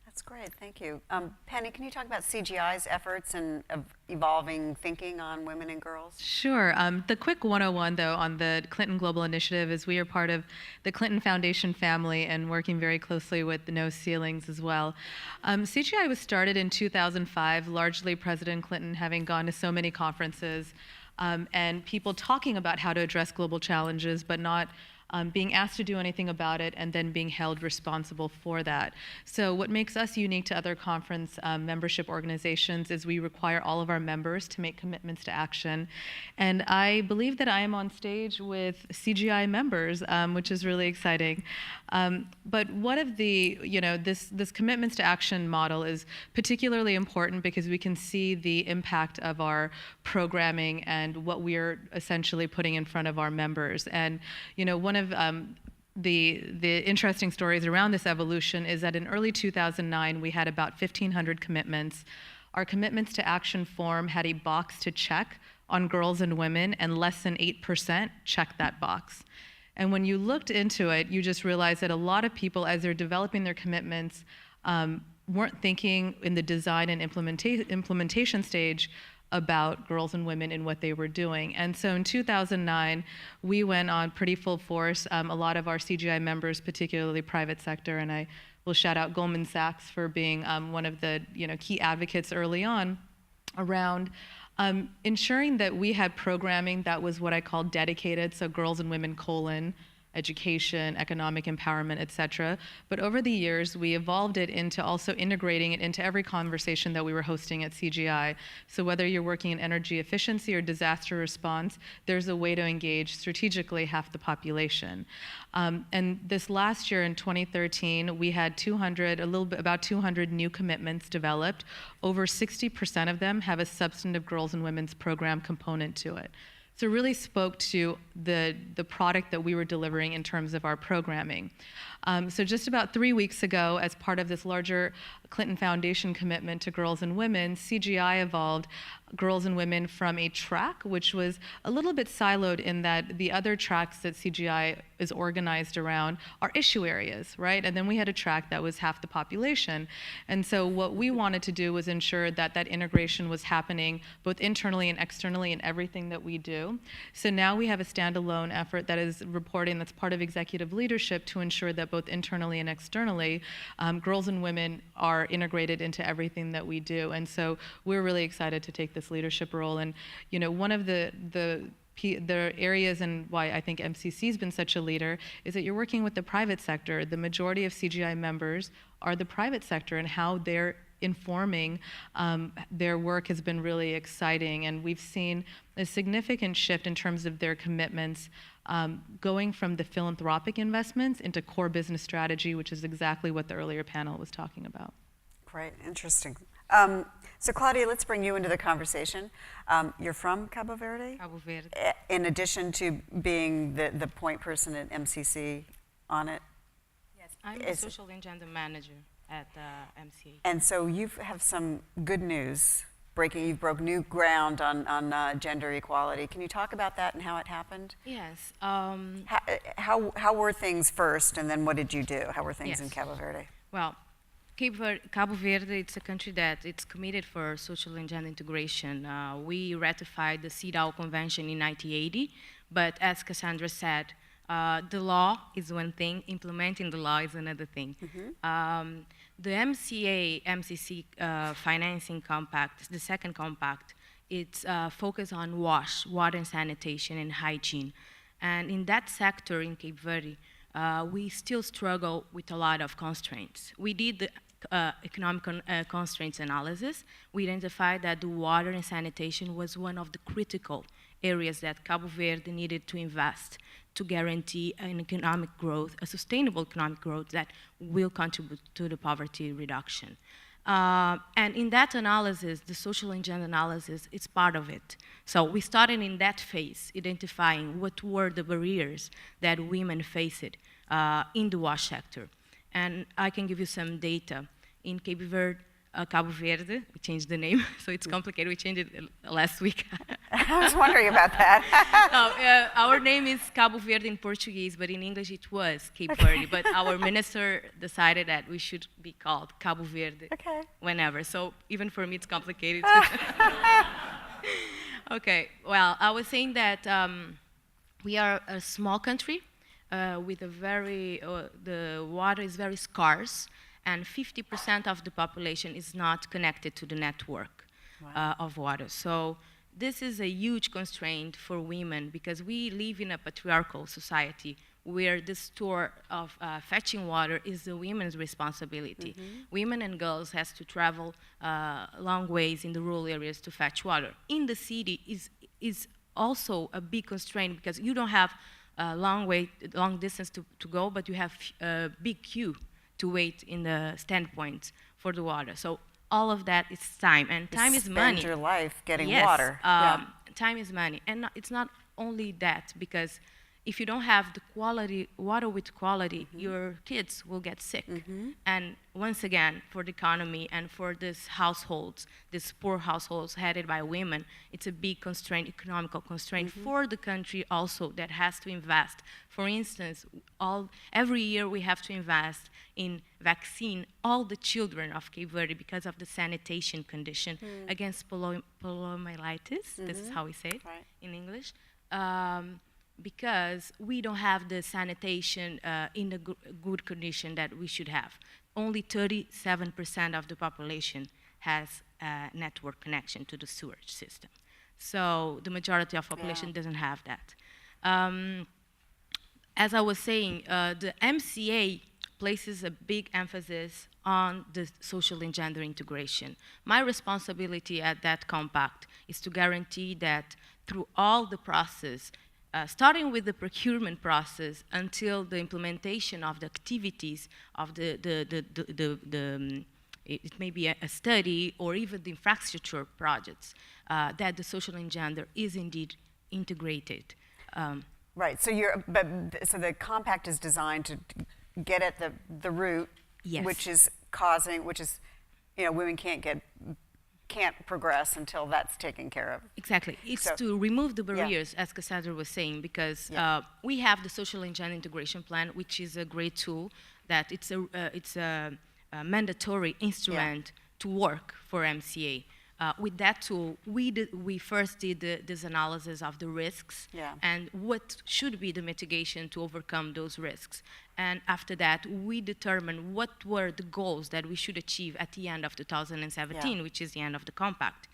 C: That's great, thank you. Penny, can you talk about CGI's efforts and evolving thinking on women and girls?
I: Sure. The quick 101, though, on the Clinton Global Initiative is we are part of the Clinton Foundation family and working very closely with the No Ceilings as well. CGI was started in 2005, largely President Clinton having gone to so many conferences and people talking about how to address global challenges, but not being asked to do anything about it, and then being held responsible for that. So what makes us unique to other conference membership organizations is we require all of our members to make commitments to action. And I believe that I am on stage with CGI members, which is really exciting. But one of the, this commitments to action model is particularly important because we can see the impact of our programming and what we are essentially putting in front of our members. And one of the interesting stories around this evolution is that in early 2009 we had about 1,500 commitments. Our commitments to action form had a box to check on girls and women, and less than 8% checked that box. And when you looked into it, you just realized that a lot of people, as they're developing their commitments, weren't thinking in the design and implementation stage about girls and women and what they were doing. And so in 2009, we went on pretty full force. A lot of our CGI members, particularly private sector, and I will shout out Goldman Sachs for being one of the key advocates early on around ensuring that we had programming that was what I call dedicated, so girls and women, education, economic empowerment, et cetera. But over the years, we evolved it into also integrating it into every conversation that we were hosting at CGI. So whether you're working in energy efficiency or disaster response, there's a way to engage strategically half the population. And this last year in 2013, we had about 200 new commitments developed. Over 60% of them have a substantive girls and women's program component to it. So it really spoke to the product that we were delivering in terms of our programming. So just about 3 weeks ago, as part of this larger Clinton Foundation commitment to girls and women, CGI evolved girls and women from a track, which was a little bit siloed in that the other tracks that CGI is organized around are issue areas, right? And then we had a track that was half the population. And so what we wanted to do was ensure that that integration was happening both internally and externally in everything that we do. So now we have a standalone effort that is reporting, that's part of executive leadership, to ensure that both internally and externally, girls and women are integrated into everything that we do. And so we're really excited to take this leadership role. And one of the areas and why I think MCC has been such a leader is that you're working with the private sector. The majority of CGI members are the private sector, and how they're informing their work has been really exciting. And we've seen a significant shift in terms of their commitments, going from the philanthropic investments into core business strategy, which is exactly what the earlier panel was talking about.
C: Great, interesting. So Claudia, let's bring you into the conversation. You're from Cabo Verde?
J: Cabo Verde.
C: In addition to being the point person at MCC on it?
J: Yes, I'm the social and gender manager at MCA.
C: And so you have some good news. You've broke new ground on gender equality. Can you talk about that and how it happened?
J: Yes.
C: How were things first, and then what did you do? How were things in Cabo Verde?
J: Well, Cabo Verde, it's a country that it's committed for social and gender integration. We ratified the CEDAW Convention in 1980, but as Cassandra said, the law is one thing, implementing the law is another thing. Mm-hmm. The MCA-MCC financing compact, the second compact, it's focused on water and sanitation and hygiene. And in that sector in Cape Verde, we still struggle with a lot of constraints. We did the economic constraints analysis. We identified that the water and sanitation was one of the critical areas that Cabo Verde needed to invest to guarantee an economic growth, a sustainable economic growth that will contribute to the poverty reduction. And in that analysis, the social and gender analysis is part of it. So we started in that phase, identifying what were the barriers that women faced in the wash sector. And I can give you some data. In Cabo Verde, we changed the name, so it's complicated. We changed it last week.
C: I was wondering about that.
J: No, our name is Cabo Verde in Portuguese, but in English it was Cape Verde. But our minister decided that we should be called Cabo Verde whenever. So even for me, it's complicated. Okay, well, I was saying that we are a small country with a the water is very scarce, and 50% of the population is not connected to the network of water. So this is a huge constraint for women because we live in a patriarchal society where the store of fetching water is the women's responsibility. Women and girls has to travel long ways in the rural areas to fetch water. In the city is also a big constraint because you don't have a long distance to go, but you have a big queue to wait in the standpoints for the water. So all of that is time, and time is money.
C: Spend your life getting
J: Yes,
C: water.
J: time is money, and it's not only that, because if you don't have the quality water with quality, your kids will get sick. And once again, for the economy and for these households, these poor households headed by women, it's a big constraint, economical constraint for the country also that has to invest. For instance, every year we have to invest in vaccine all the children of Cape Verde because of the sanitation condition against poliomyelitis. This is how we say it in English. Because we don't have the sanitation in a good condition that we should have. Only 37% of the population has a network connection to the sewage system. So the majority of population doesn't have that. As I was saying, the MCA places a big emphasis on the social and gender integration. My responsibility at that compact is to guarantee that through all the process, starting with the procurement process until the implementation of the activities of it may be a study or even the infrastructure projects, that the social and gender is indeed integrated.
C: Right. So so the compact is designed to get at the root, which is women can't progress until that's taken care of.
J: Exactly. It's to remove the barriers, as Cassandra was saying, because we have the social and gender integration plan, which is a great tool that it's a mandatory instrument to work for MCA. With that tool, we first did this analysis of the risks and what should be the mitigation to overcome those risks. And after that, we determined what were the goals that we should achieve at the end of 2017, which is the end of the compact.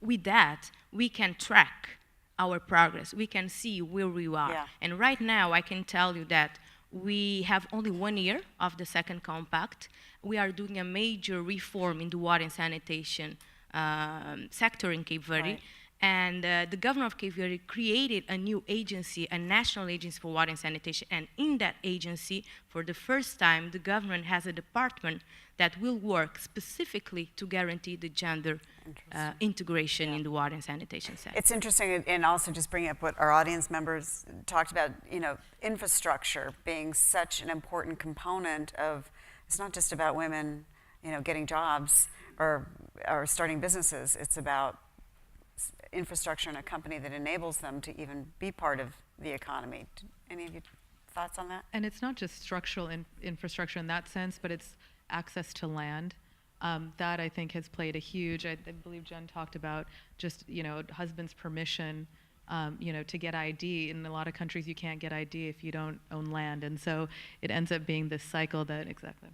J: With that, we can track our progress. We can see where we are. And right now, I can tell you that we have only 1 year of the second compact. We are doing a major reform in the water and sanitation sector in Cape Verde. And the governor of Cape Verde created a new agency, a national agency for water and sanitation. And in that agency, for the first time, the government has a department that will work specifically to guarantee the gender integration in the water and sanitation sector.
C: It's interesting, and also just bringing up what our audience members talked about, infrastructure being such an important component of, it's not just about women, getting jobs or starting businesses. It's about infrastructure in a company that enables them to even be part of the economy. Any of you thoughts on that?
I: And it's not just structural infrastructure in that sense, but it's access to land. That I think has played a huge, I believe Jen talked about just, husband's permission, to get ID. In a lot of countries you can't get ID if you don't own land. And so it ends up being this cycle that, exactly.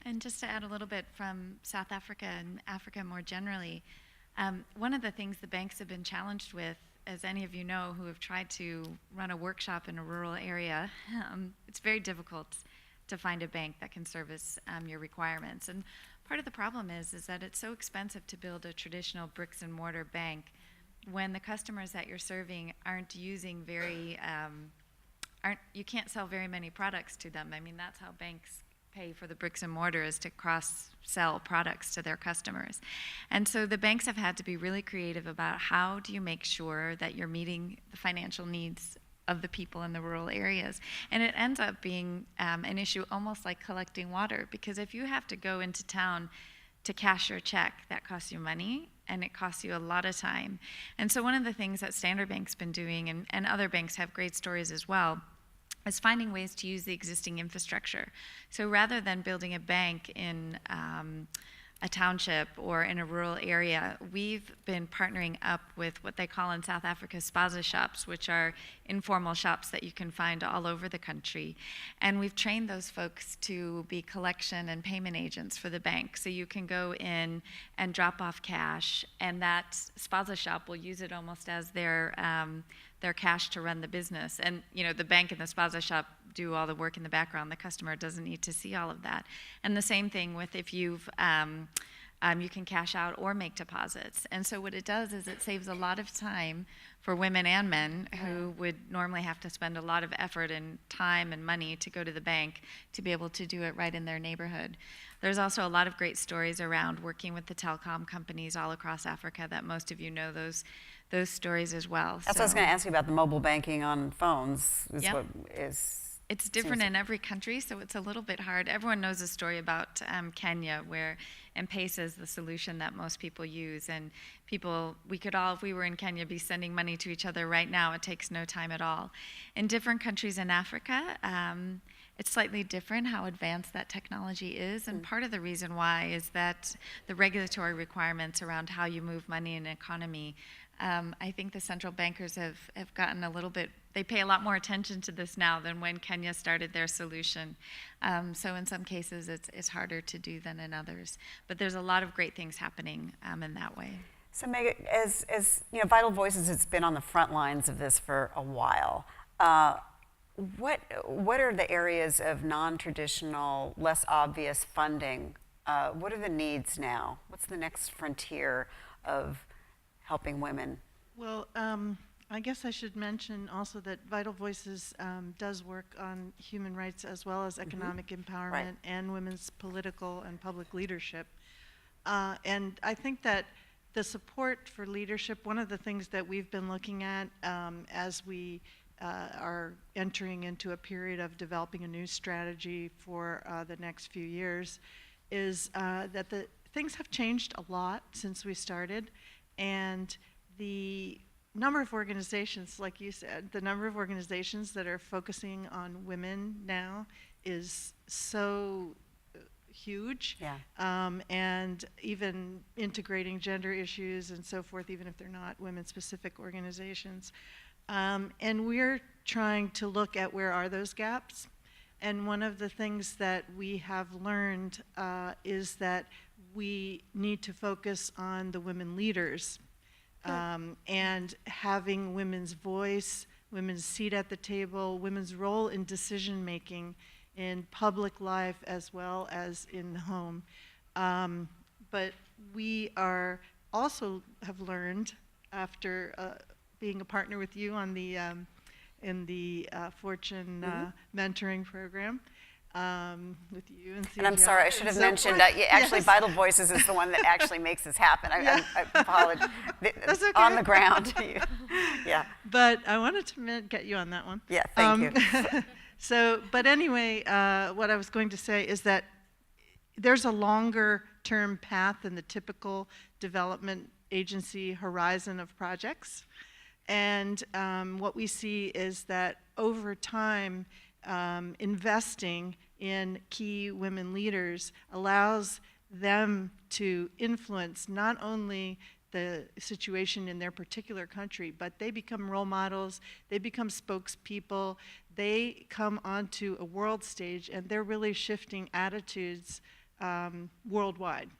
H: And just to add a little bit from South Africa and Africa more generally, one of the things the banks have been challenged with, as any of you know who have tried to run a workshop in a rural area, it's very difficult to find a bank that can service your requirements. And part of the problem is that it's so expensive to build a traditional bricks and mortar bank when the customers that you're serving aren't using you can't sell very many products to them. I mean, that's how banks pay for the bricks and mortar, is to cross-sell products to their customers. And so the banks have had to be really creative about how do you make sure that you're meeting the financial needs of the people in the rural areas. And it ends up being an issue almost like collecting water, because if you have to go into town to cash your check, that costs you money and it costs you a lot of time. And so one of the things that Standard Bank's been doing, and other banks have great stories as well, is finding ways to use the existing infrastructure. So rather than building a bank in a township or in a rural area, we've been partnering up with what they call in South Africa spaza shops, which are informal shops that you can find all over the country. And we've trained those folks to be collection and payment agents for the bank. So you can go in and drop off cash, and that spaza shop will use it almost as their their cash to run the business. And the bank and the spaza shop do all the work in the background. The customer doesn't need to see all of that. And the same thing with if you've you can cash out or make deposits. And so what it does is it saves a lot of time for women and men who would normally have to spend a lot of effort and time and money to go to the bank to be able to do it right in their neighborhood. There's also a lot of great stories around working with the telecom companies all across Africa that most of you know those stories as well.
C: That's what I was going to ask you about, the mobile banking on phones.
H: It's different in every country, so it's a little bit hard. Everyone knows a story about Kenya, where M-Pesa is the solution that most people use. And we could all, if we were in Kenya, be sending money to each other right now. It takes no time at all. In different countries in Africa, it's slightly different how advanced that technology is. And part of the reason why is that the regulatory requirements around how you move money in an economy, I think the central bankers have gotten a little bit, they pay a lot more attention to this now than when Kenya started their solution. So in some cases, it's harder to do than in others. But there's a lot of great things happening in that way.
C: So Meg, as Vital Voices has been on the front lines of this for a while. What are the areas of non-traditional, less obvious funding? What are the needs now? What's the next frontier of helping women?
G: Well, I guess I should mention also that Vital Voices does work on human rights as well as economic empowerment and women's political and public leadership. And I think that the support for leadership, one of the things that we've been looking at as we are entering into a period of developing a new strategy for the next few years, is that the things have changed a lot since we started. And the number of organizations, like you said, the number of organizations that are focusing on women now is so huge. And even integrating gender issues and so forth, even if they're not women-specific organizations. And we're trying to look at where are those gaps. And one of the things that we have learned is that we need to focus on the women leaders and having women's voice, women's seat at the table, women's role in decision making in public life as well as in the home. But we are also have learned after being a partner with you on the in the Fortune mentoring program. With you and
C: I'm sorry, I should have mentioned that actually Vital Voices is the one that actually makes this happen. I apologize.
G: That's okay.
C: On the ground. Yeah.
G: But I wanted to get you on that one.
C: Yeah, thank you.
G: So, but anyway, what I was going to say is that there's a longer term path than the typical development agency horizon of projects. And what we see is that over time, investing in key women leaders allows them to influence not only the situation in their particular country, but they become role models, they become spokespeople, they come onto a world stage, and they're really shifting attitudes worldwide.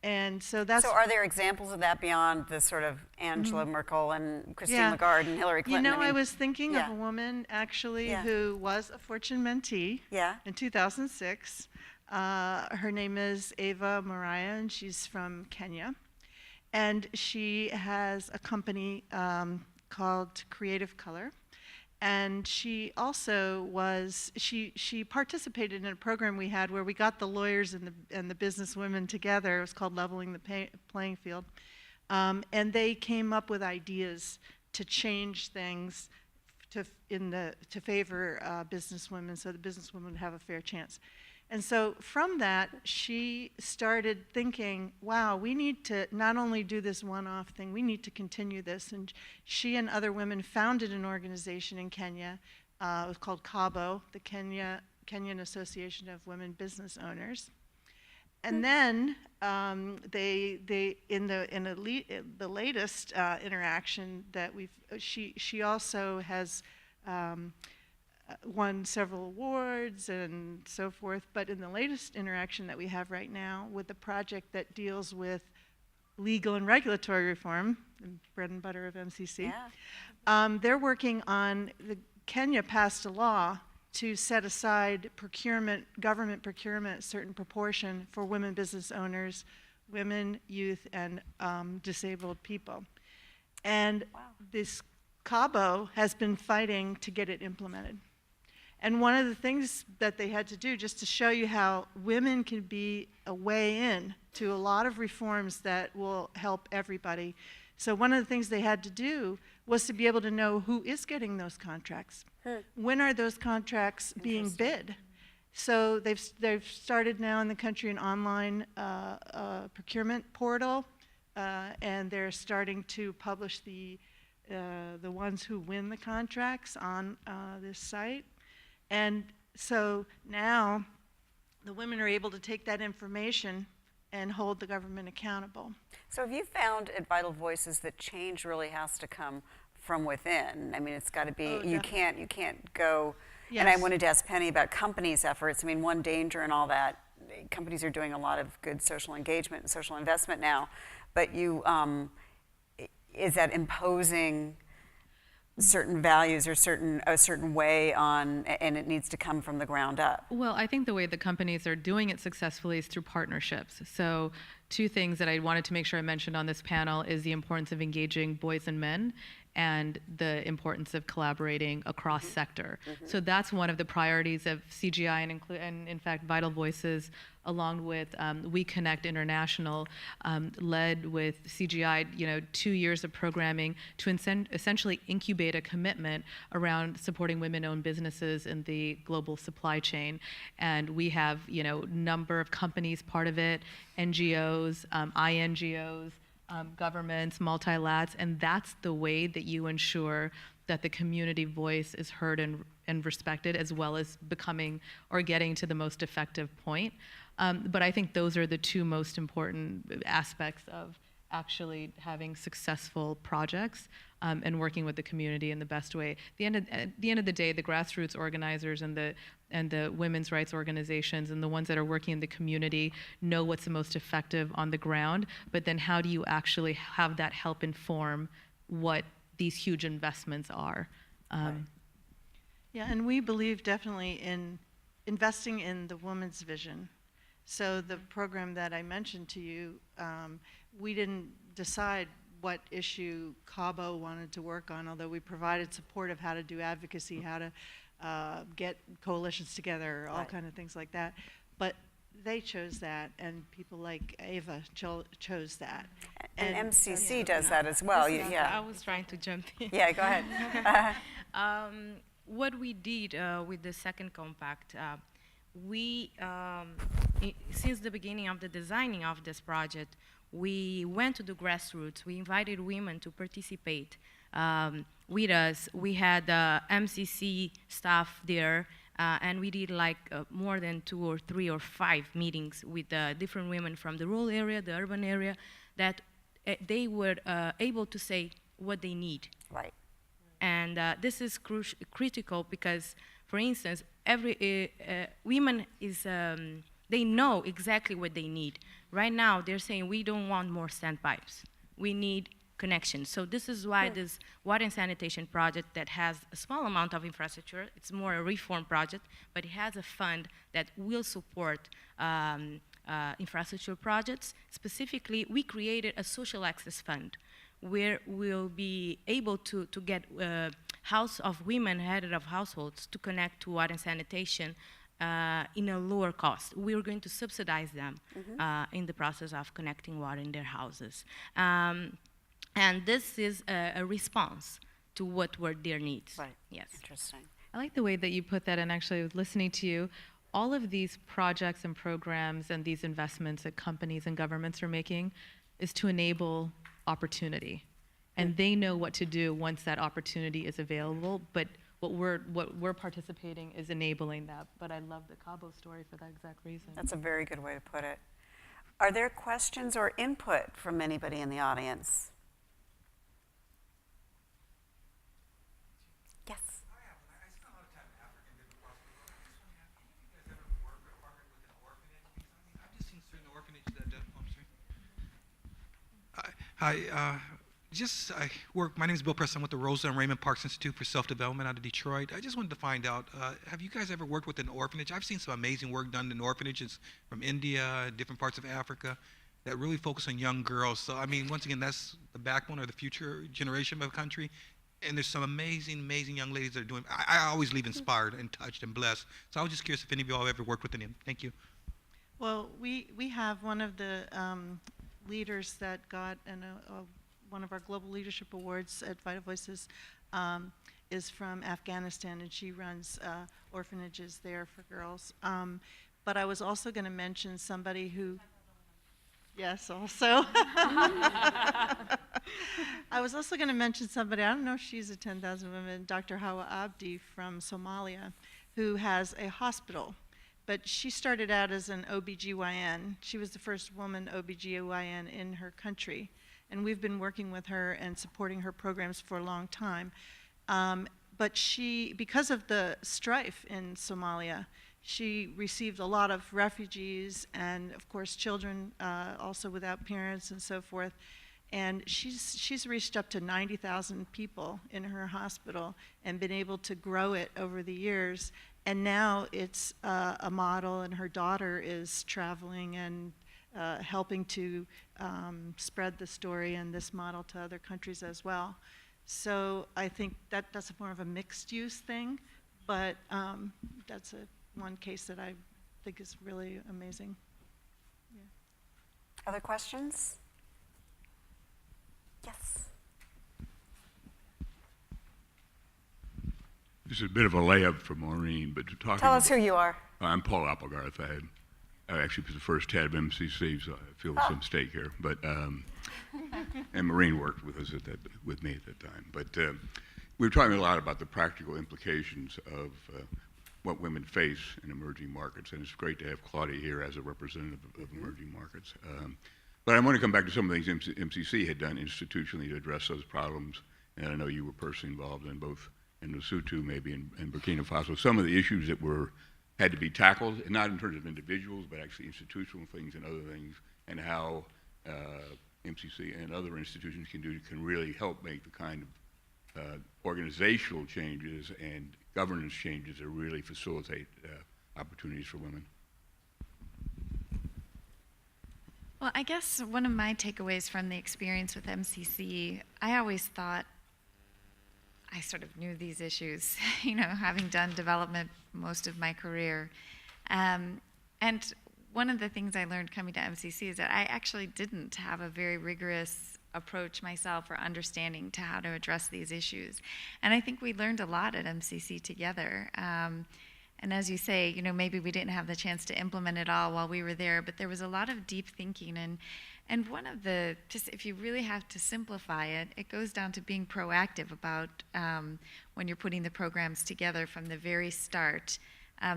G: And so that's...
C: So are there examples of that beyond the sort of Angela Merkel and Christine Lagarde and Hillary Clinton?
G: I was thinking of a woman actually who was a Fortune mentee in 2006. Her name is Eva Mariah, and she's from Kenya. And she has a company called Creative Color. And she also was, she participated in a program we had where we got the lawyers and the business women together. It was called Leveling the Playing Field. And they came up with ideas to change things to favor business women so the business women would have a fair chance. And so from that, she started thinking, wow, we need to not only do this one-off thing, we need to continue this. And she and other women founded an organization in Kenya. It was called CABO, the Kenyan Association of Women Business Owners. And then in the latest interaction that she also has won several awards and so forth, but in the latest interaction that we have right now with the project that deals with legal and regulatory reform, the bread and butter of MCC.
C: Yeah.
G: They're working on, Kenya passed a law to set aside government procurement, a certain proportion for women business owners, women, youth, and disabled people. And this Cabo has been fighting to get it implemented. And one of the things that they had to do, just to show you how women can be a way in to a lot of reforms that will help everybody. So one of the things they had to do was to be able to know who is getting those contracts. When are those contracts being bid? So they've started now in the country an online procurement portal, and they're starting to publish the ones who win the contracts on this site. And so now the women are able to take that information and hold the government accountable.
C: So have you found at Vital Voices that change really has to come from within? I mean, it's got to be, you can't go,
G: Yes.
C: and I wanted to ask Penny about companies' efforts. I mean, one danger in all that, companies are doing a lot of good social engagement and social investment now, but is that imposing certain values or a certain way on, and it needs to come from the ground up?
I: Well, I think the way the companies are doing it successfully is through partnerships. So two things that I wanted to make sure I mentioned on this panel is the importance of engaging boys and men and the importance of collaborating across sector. So that's one of the priorities of CGI and in fact Vital Voices, along with We Connect International, led with CGI, 2 years of programming to essentially incubate a commitment around supporting women-owned businesses in the global supply chain. And we have, number of companies part of it, NGOs, INGOs, governments, multilats, and that's the way that you ensure that the community voice is heard and respected, as well as becoming or getting to the most effective point. But I think those are the two most important aspects of actually having successful projects and working with the community in the best way. At the end of the day, the grassroots organizers and the women's rights organizations and the ones that are working in the community know what's the most effective on the ground, but then how do you actually have that help inform what these huge investments are?
G: Yeah, and we believe definitely in investing in the woman's vision. So the program that I mentioned to you, we didn't decide what issue Cabo wanted to work on, although we provided support of how to do advocacy, how to get coalitions together, all kind of things like that. But they chose that, and people like Ava chose that.
C: And MCC does that as well.
J: I was trying to jump in.
C: Yeah, go ahead.
J: What we did with the second compact, we, since the beginning of the designing of this project, we went to the grassroots. We invited women to participate with us. We had MCC staff there, and we did like more than 2 or 3 or 5 meetings with different women from the rural area, the urban area, that they were able to say what they need.
C: Right.
J: And this is critical because, for instance, every women is they know exactly what they need. Right now, they're saying we don't want more standpipes. We need connections. So this is why this water and sanitation project that has a small amount of infrastructure, it's more a reform project, but it has a fund that will support infrastructure projects. Specifically, we created a social access fund where we'll be able to get house of women, head of households, to connect to water and sanitation in a lower cost. We're going to subsidize them in the process of connecting water in their houses. And this is a response to what were their needs.
C: Right.
J: Yes.
C: Interesting.
I: I like the way that you put that, and actually listening to you, all of these projects and programs and these investments that companies and governments are making is to enable opportunity. And they know what to do once that opportunity is available, but what we're participating is enabling that. But I love the Cabo story for that exact reason.
C: That's a very good way to put it. Are there questions or input from anybody in the audience? Yes.
K: I spent a lot of time in Africa and different parts of the world. I just want to ask, have you guys ever worked or partnered with an orphanage? Because I've just seen certain orphanages that Hi, my name is Bill Preston. I'm with the Rosa and Raymond Parks Institute for Self-Development out of Detroit. I just wanted to find out, have you guys ever worked with an orphanage? I've seen some amazing work done in orphanages from India, different parts of Africa, that really focus on young girls. So, I mean, once again, that's the backbone of the future generation of the country. And there's some amazing, amazing young ladies that are doing, I always leave inspired and touched and blessed. So I was just curious if any of you all ever worked with any. Thank you.
G: Well, we have one of the leaders that got one of our global leadership awards at Vital Voices is from Afghanistan, and she runs orphanages there for girls. But I was also going to mention somebody who, yes, also. I was also going to mention somebody, I don't know if she's a 10,000 Women, Dr. Hawa Abdi from Somalia, who has a hospital. But she started out as an OBGYN. She was the first woman OBGYN in her country. And we've been working with her and supporting her programs for a long time. But she, because of the strife in Somalia, she received a lot of refugees and, of course, children also without parents and so forth. And she's reached up to 90,000 people in her hospital and been able to grow it over the years. And now it's a model, and her daughter is traveling and helping to spread the story and this model to other countries as well. So I think that's more of a mixed use thing, but that's one case that I think is really amazing. Yeah.
C: Other questions? Yes.
L: This is a bit of a layup for Maureen, but to talk.
C: Tell us who you are.
L: I'm Paul Applegarth. I actually was the first head of MCC, so I feel some stake here. But and Maureen worked with us with me at that time. But we were talking a lot about the practical implications of what women face in emerging markets, and it's great to have Claudia here as a representative of emerging markets. But I want to come back to some of the things MCC had done institutionally to address those problems, and I know you were personally involved in both in Lesotho, maybe in Burkina Faso, some of the issues that had to be tackled, and not in terms of individuals, but actually institutional things and other things, and how MCC and other institutions can really help make the kind of organizational changes and governance changes that really facilitate opportunities for women.
H: Well, I guess one of my takeaways from the experience with MCC, I always thought I sort of knew these issues, having done development most of my career. And one of the things I learned coming to MCC is that I actually didn't have a very rigorous approach myself or understanding to how to address these issues. And I think we learned a lot at MCC together. And as you say, maybe we didn't have the chance to implement it all while we were there, but there was a lot of deep thinking. And one of just if you really have to simplify it, it goes down to being proactive about when you're putting the programs together from the very start,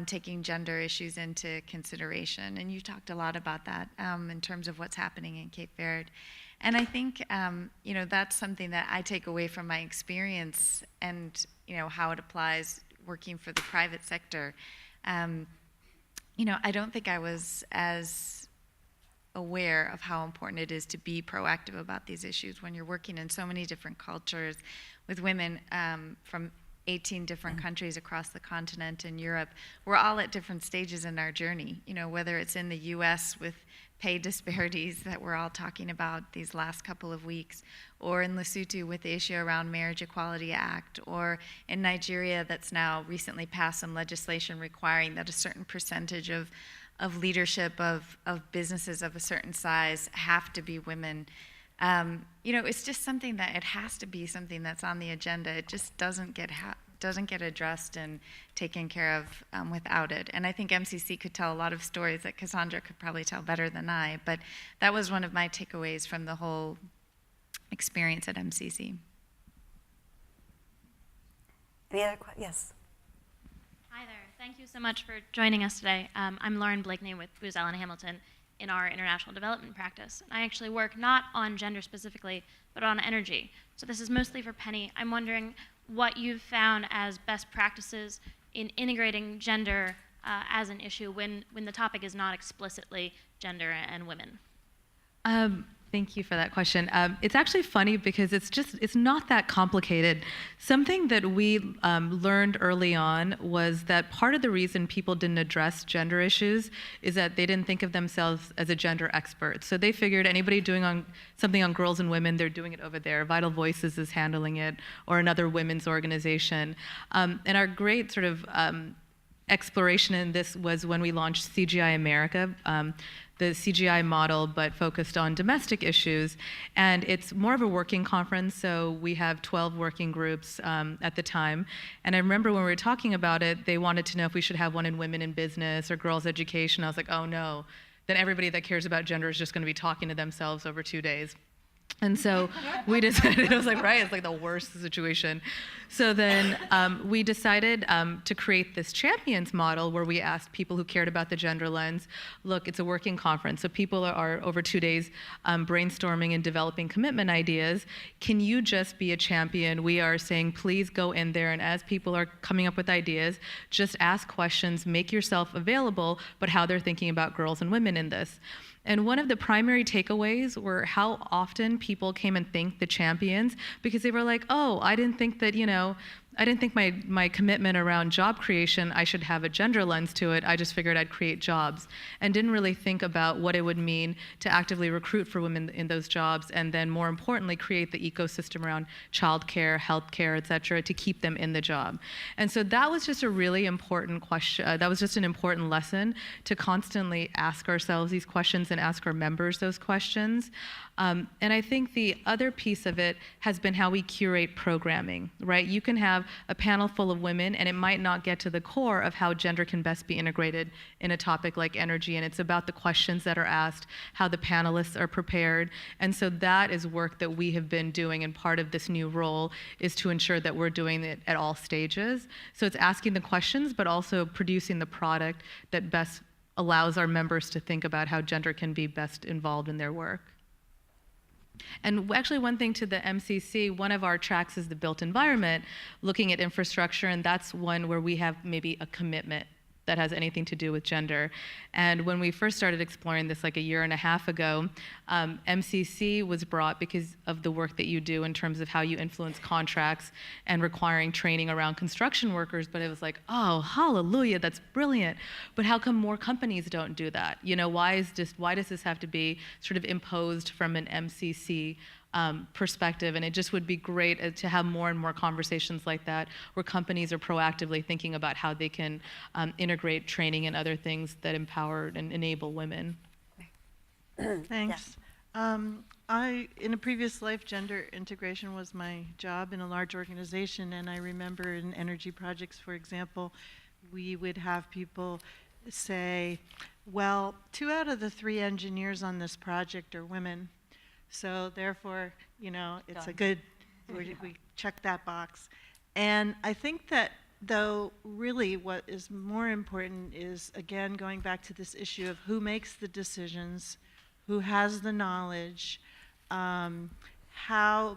H: taking gender issues into consideration. And you talked a lot about that in terms of what's happening in Cape Verde. And I think, that's something that I take away from my experience and, how it applies working for the private sector. I don't think I was as aware of how important it is to be proactive about these issues when you're working in so many different cultures with women from 18 different countries across the continent and Europe. We're all at different stages in our journey, whether it's in the US with pay disparities that we're all talking about these last couple of weeks, or in Lesotho with the issue around Marriage Equality Act, or in Nigeria that's now recently passed some legislation requiring that a certain percentage of leadership of businesses of a certain size have to be women. It's just something that it has to be something that's on the agenda. It just doesn't get addressed and taken care of without it. And I think MCC could tell a lot of stories that Cassandra could probably tell better than I, but that was one of my takeaways from the whole experience at MCC.
C: Any other questions? Yes.
F: Hi there. Thank you so much for joining us today. I'm Lauren Blakeney with Booz Allen Hamilton in our international development practice. I actually work not on gender specifically, but on energy. So this is mostly for Penny. I'm wondering what you've found as best practices in integrating gender as an issue when the topic is not explicitly gender and women.
I: Thank you for that question. It's actually funny because it's not that complicated. Something that we learned early on was that part of the reason people didn't address gender issues is that they didn't think of themselves as a gender expert. So they figured anybody doing something on girls and women, they're doing it over there. Vital Voices is handling it, or another women's organization. And our great sort of exploration in this was when we launched CGI America, the CGI model, but focused on domestic issues. And it's more of a working conference, so we have 12 working groups at the time. And I remember when we were talking about it, they wanted to know if we should have one in women in business or girls' education. I was like, oh no, then everybody that cares about gender is just gonna be talking to themselves over 2 days. And so we decided, I was like, right, it's like the worst situation. So then we decided to create this champions model where we asked people who cared about the gender lens, look, it's a working conference, so people are over 2 days brainstorming and developing commitment ideas. Can you just be a champion? We are saying, please go in there, and as people are coming up with ideas, just ask questions, make yourself available, but how they're thinking about girls and women in this. And one of the primary takeaways were how often people came and thanked the champions because they were like, oh, I didn't think that, I didn't think my commitment around job creation, I should have a gender lens to it. I just figured I'd create jobs and didn't really think about what it would mean to actively recruit for women in those jobs, and then more importantly, create the ecosystem around childcare, healthcare, et cetera, to keep them in the job. And so that was just a really important question. That was just an important lesson to constantly ask ourselves these questions and ask our members those questions. And I think the other piece of it has been how we curate programming, right? You can have a panel full of women and it might not get to the core of how gender can best be integrated in a topic like energy, and it's about the questions that are asked, how the panelists are prepared. And so that is work that we have been doing, and part of this new role is to ensure that we're doing it at all stages. So it's asking the questions, but also producing the product that best allows our members to think about how gender can be best involved in their work. And actually, one thing to the MCC, one of our tracks is the built environment, looking at infrastructure, and that's one where we have maybe a commitment that has anything to do with gender. And when we first started exploring this like a year and a half ago, MCC was brought because of the work that you do in terms of how you influence contracts and requiring training around construction workers, but it was like, oh, hallelujah, that's brilliant. But how come more companies don't do that? Why does this have to be sort of imposed from an MCC perspective? And it just would be great to have more and more conversations like that where companies are proactively thinking about how they can integrate training and other things that empower and enable women.
G: Thanks. In a previous life, gender integration was my job in a large organization, and I remember in energy projects, for example, we would have people say, well, 2 out of the 3 engineers on this project are women. So therefore, it's a good, we check that box. And I think that, though, really what is more important is, again, going back to this issue of who makes the decisions, who has the knowledge,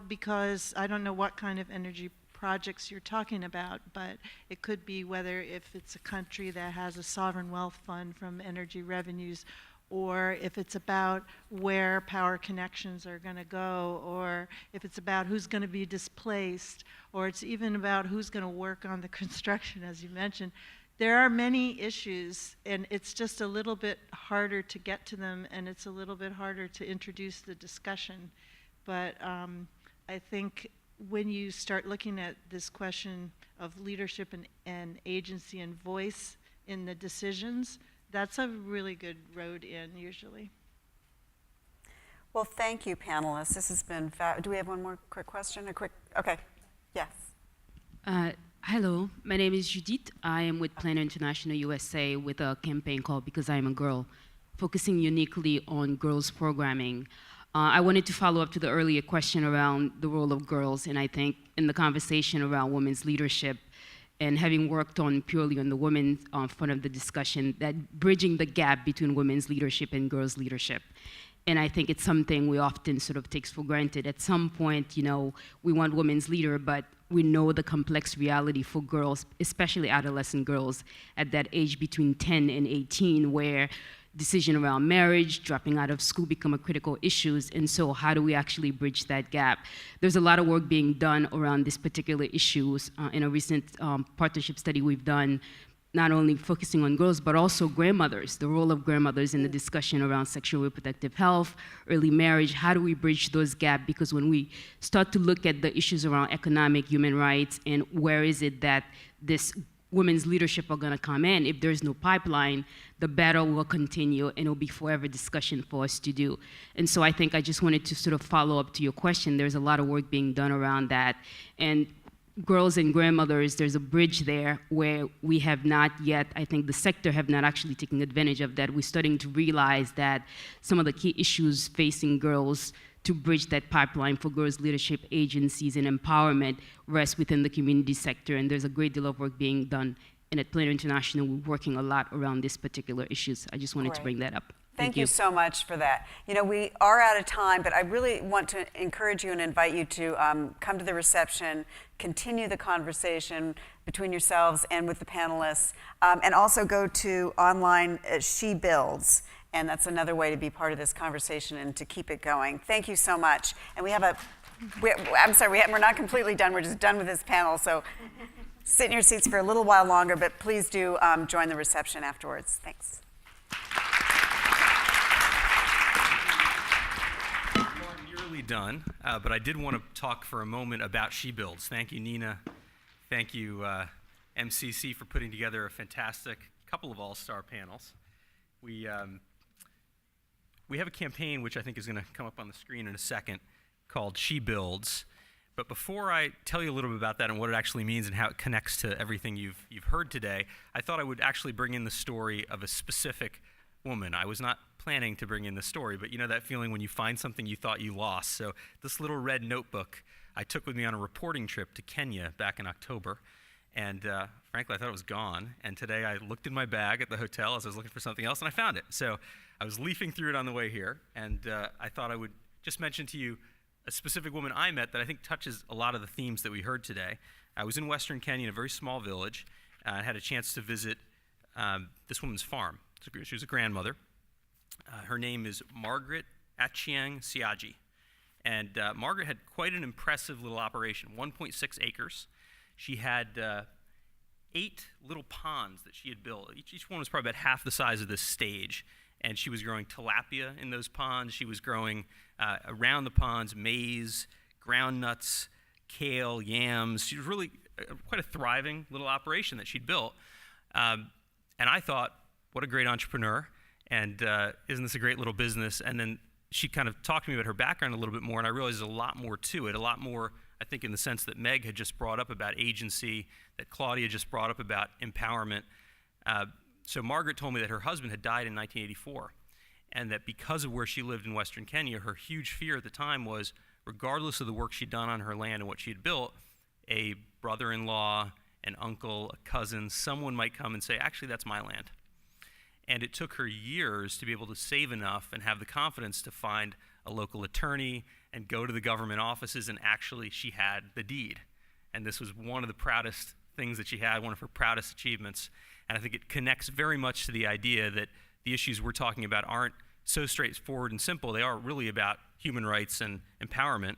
G: because I don't know what kind of energy projects you're talking about, but it could be whether if it's a country that has a sovereign wealth fund from energy revenues, or if it's about where power connections are going to go, or if it's about who's going to be displaced, or it's even about who's going to work on the construction, as you mentioned. There are many issues, and it's just a little bit harder to get to them, and it's a little bit harder to introduce the discussion. But I think when you start looking at this question of leadership and agency and voice in the decisions, that's a really good road in, usually.
C: Well, thank you, panelists. This has been do we have one more quick question? Okay, yes.
M: Hello, my name is Judith. I am with Planner International USA with a campaign called Because I Am a Girl, focusing uniquely on girls programming. I wanted to follow up to the earlier question around the role of girls, and I think in the conversation around women's leadership, and having worked purely on the women's front of the discussion, that bridging the gap between women's leadership and girls' leadership. And I think it's something we often sort of take for granted. At some point, we want women's leader, but we know the complex reality for girls, especially adolescent girls at that age between 10 and 18, where decision around marriage, dropping out of school become a critical issues. And so how do we actually bridge that gap? There's a lot of work being done around these particular issues. In a recent partnership study we've done, not only focusing on girls, but also grandmothers, the role of grandmothers in the discussion around sexual reproductive health, early marriage. How do we bridge those gaps? Because when we start to look at the issues around economic, human rights, and where is it that this women's leadership are gonna come in, if there's no pipeline, the battle will continue and it'll be forever discussion for us to do. And so I think I just wanted to sort of follow up to your question. There's a lot of work being done around that. And girls and grandmothers, there's a bridge there where we have not yet, I think the sector have not actually taken advantage of that. We're starting to realize that some of the key issues facing girls to bridge that pipeline for girls' leadership agencies and empowerment rest within the community sector, and there's a great deal of work being done. And at Planner International, we're working a lot around these particular issues. I just wanted to bring that up.
C: Thank you so much for that. You know, we are out of time, but I really want to encourage you and invite you to come to the reception, continue the conversation between yourselves and with the panelists, and also go to online She Builds, and that's another way to be part of this conversation and to keep it going. Thank you so much. And we have I'm sorry, we're not completely done. We're just done with this panel, so sit in your seats for a little while longer, but please do join the reception afterwards. Thanks.
N: Done, but I did want to talk for a moment about She Builds. Thank you, Nina. Thank you, MCC, for putting together a fantastic couple of all-star panels. We have a campaign, which I think is going to come up on the screen in a second, called She Builds. But before I tell you a little bit about that and what it actually means and how it connects to everything you've heard today, I thought I would actually bring in the story of a specific woman. I was not planning to bring in the story, but you know that feeling when you find something you thought you lost. So this little red notebook I took with me on a reporting trip to Kenya back in October, and frankly I thought it was gone, and today I looked in my bag at the hotel as I was looking for something else and I found it. So I was leafing through it on the way here, and I thought I would just mention to you a specific woman I met that I think touches a lot of the themes that we heard today. I was in Western Kenya in a very small village. I had a chance to visit this woman's farm. She was a grandmother. Her name is Margaret Achieng Siaji. And Margaret had quite an impressive little operation, 1.6 acres. She had 8 little ponds that she had built. Each one was probably about half the size of this stage. And she was growing tilapia in those ponds. She was growing around the ponds maize, ground nuts, kale, yams. She was really quite a thriving little operation that she'd built. And I thought, what a great entrepreneur. And isn't this a great little business? And then she kind of talked to me about her background a little bit more, and I realized there's a lot more to it, a lot more, I think, in the sense that Meg had just brought up about agency, that Claudia just brought up about empowerment. So Margaret told me that her husband had died in 1984, and that because of where she lived in Western Kenya, her huge fear at the time was, regardless of the work she'd done on her land and what she had built, a brother-in-law, an uncle, a cousin, someone might come and say, actually, that's my land. And it took her years to be able to save enough and have the confidence to find a local attorney and go to the government offices, and actually she had the deed. And this was one of the proudest things that she had, one of her proudest achievements. And I think it connects very much to the idea that the issues we're talking about aren't so straightforward and simple. They are really about human rights and empowerment.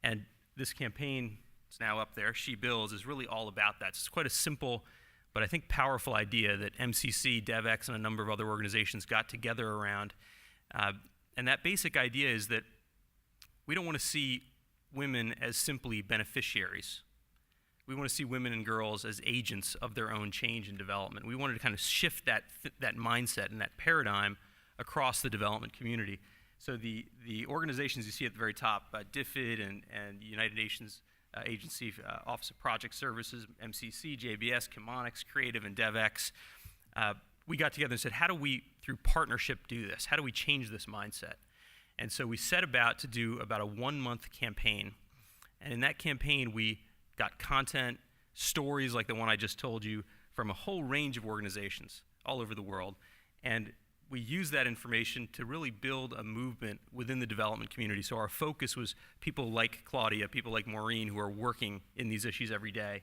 N: And this campaign, it's now up there, She Builds, is really all about that. So it's quite a simple but I think powerful idea that MCC, Devex, and a number of other organizations got together around. And that basic idea is that we don't want to see women as simply beneficiaries. We want to see women and girls as agents of their own change and development. We wanted to kind of shift that mindset and that paradigm across the development community. So the organizations you see at the very top, DFID and United Nations Agency, Office of Project Services, MCC, JBS, Chemonics, Creative, and Devex, we got together and said, how do we, through partnership, do this? How do we change this mindset? And so we set about to do about a 1-month campaign. And in that campaign, we got content, stories like the one I just told you, from a whole range of organizations all over the world. And we used that information to really build a movement within the development community. So our focus was people like Claudia, people like Maureen, who are working in these issues every day.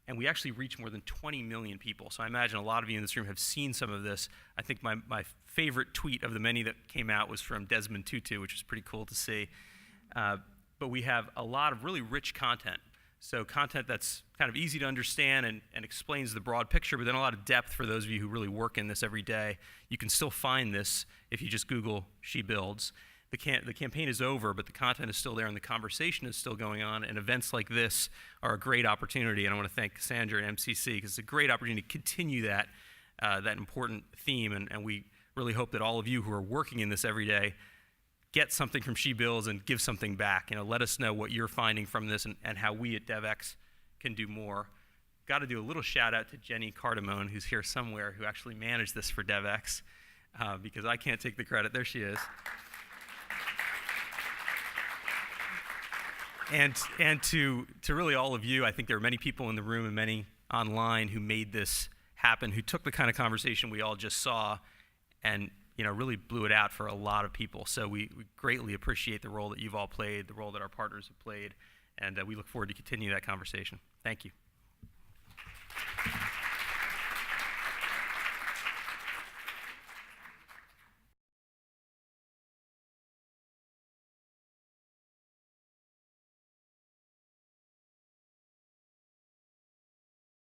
N: and we actually reach more than 20 million people. So I imagine a lot of you in this room have seen some of this. I think my favorite tweet of the many that came out was from Desmond Tutu, which was pretty cool to see. But we have a lot of really rich content. So content that's kind of easy to understand and explains the broad picture, but then a lot of depth for those of you who really work in this every day. You can still find this if you just Google She Builds. The campaign is over, but the content is still there and the conversation is still going on, and events like this are a great opportunity, and I want to thank Cassandra and MCC because it's a great opportunity to continue that important theme, and we really hope that all of you who are working in this every day get something from She Builds and give something back. Let us know what you're finding from this and how we at Devex can do more. Got to do a little shout out to Jenny Cardamone, who's here somewhere, who actually managed this for Devex, because I can't take the credit. There she is. And to really all of you, I think there are many people in the room and many online who made this happen, who took the kind of conversation we all just saw and really blew it out for a lot of people. So we greatly appreciate the role that you've all played, the role that our partners have played, and we look forward to continue that conversation. Thank you.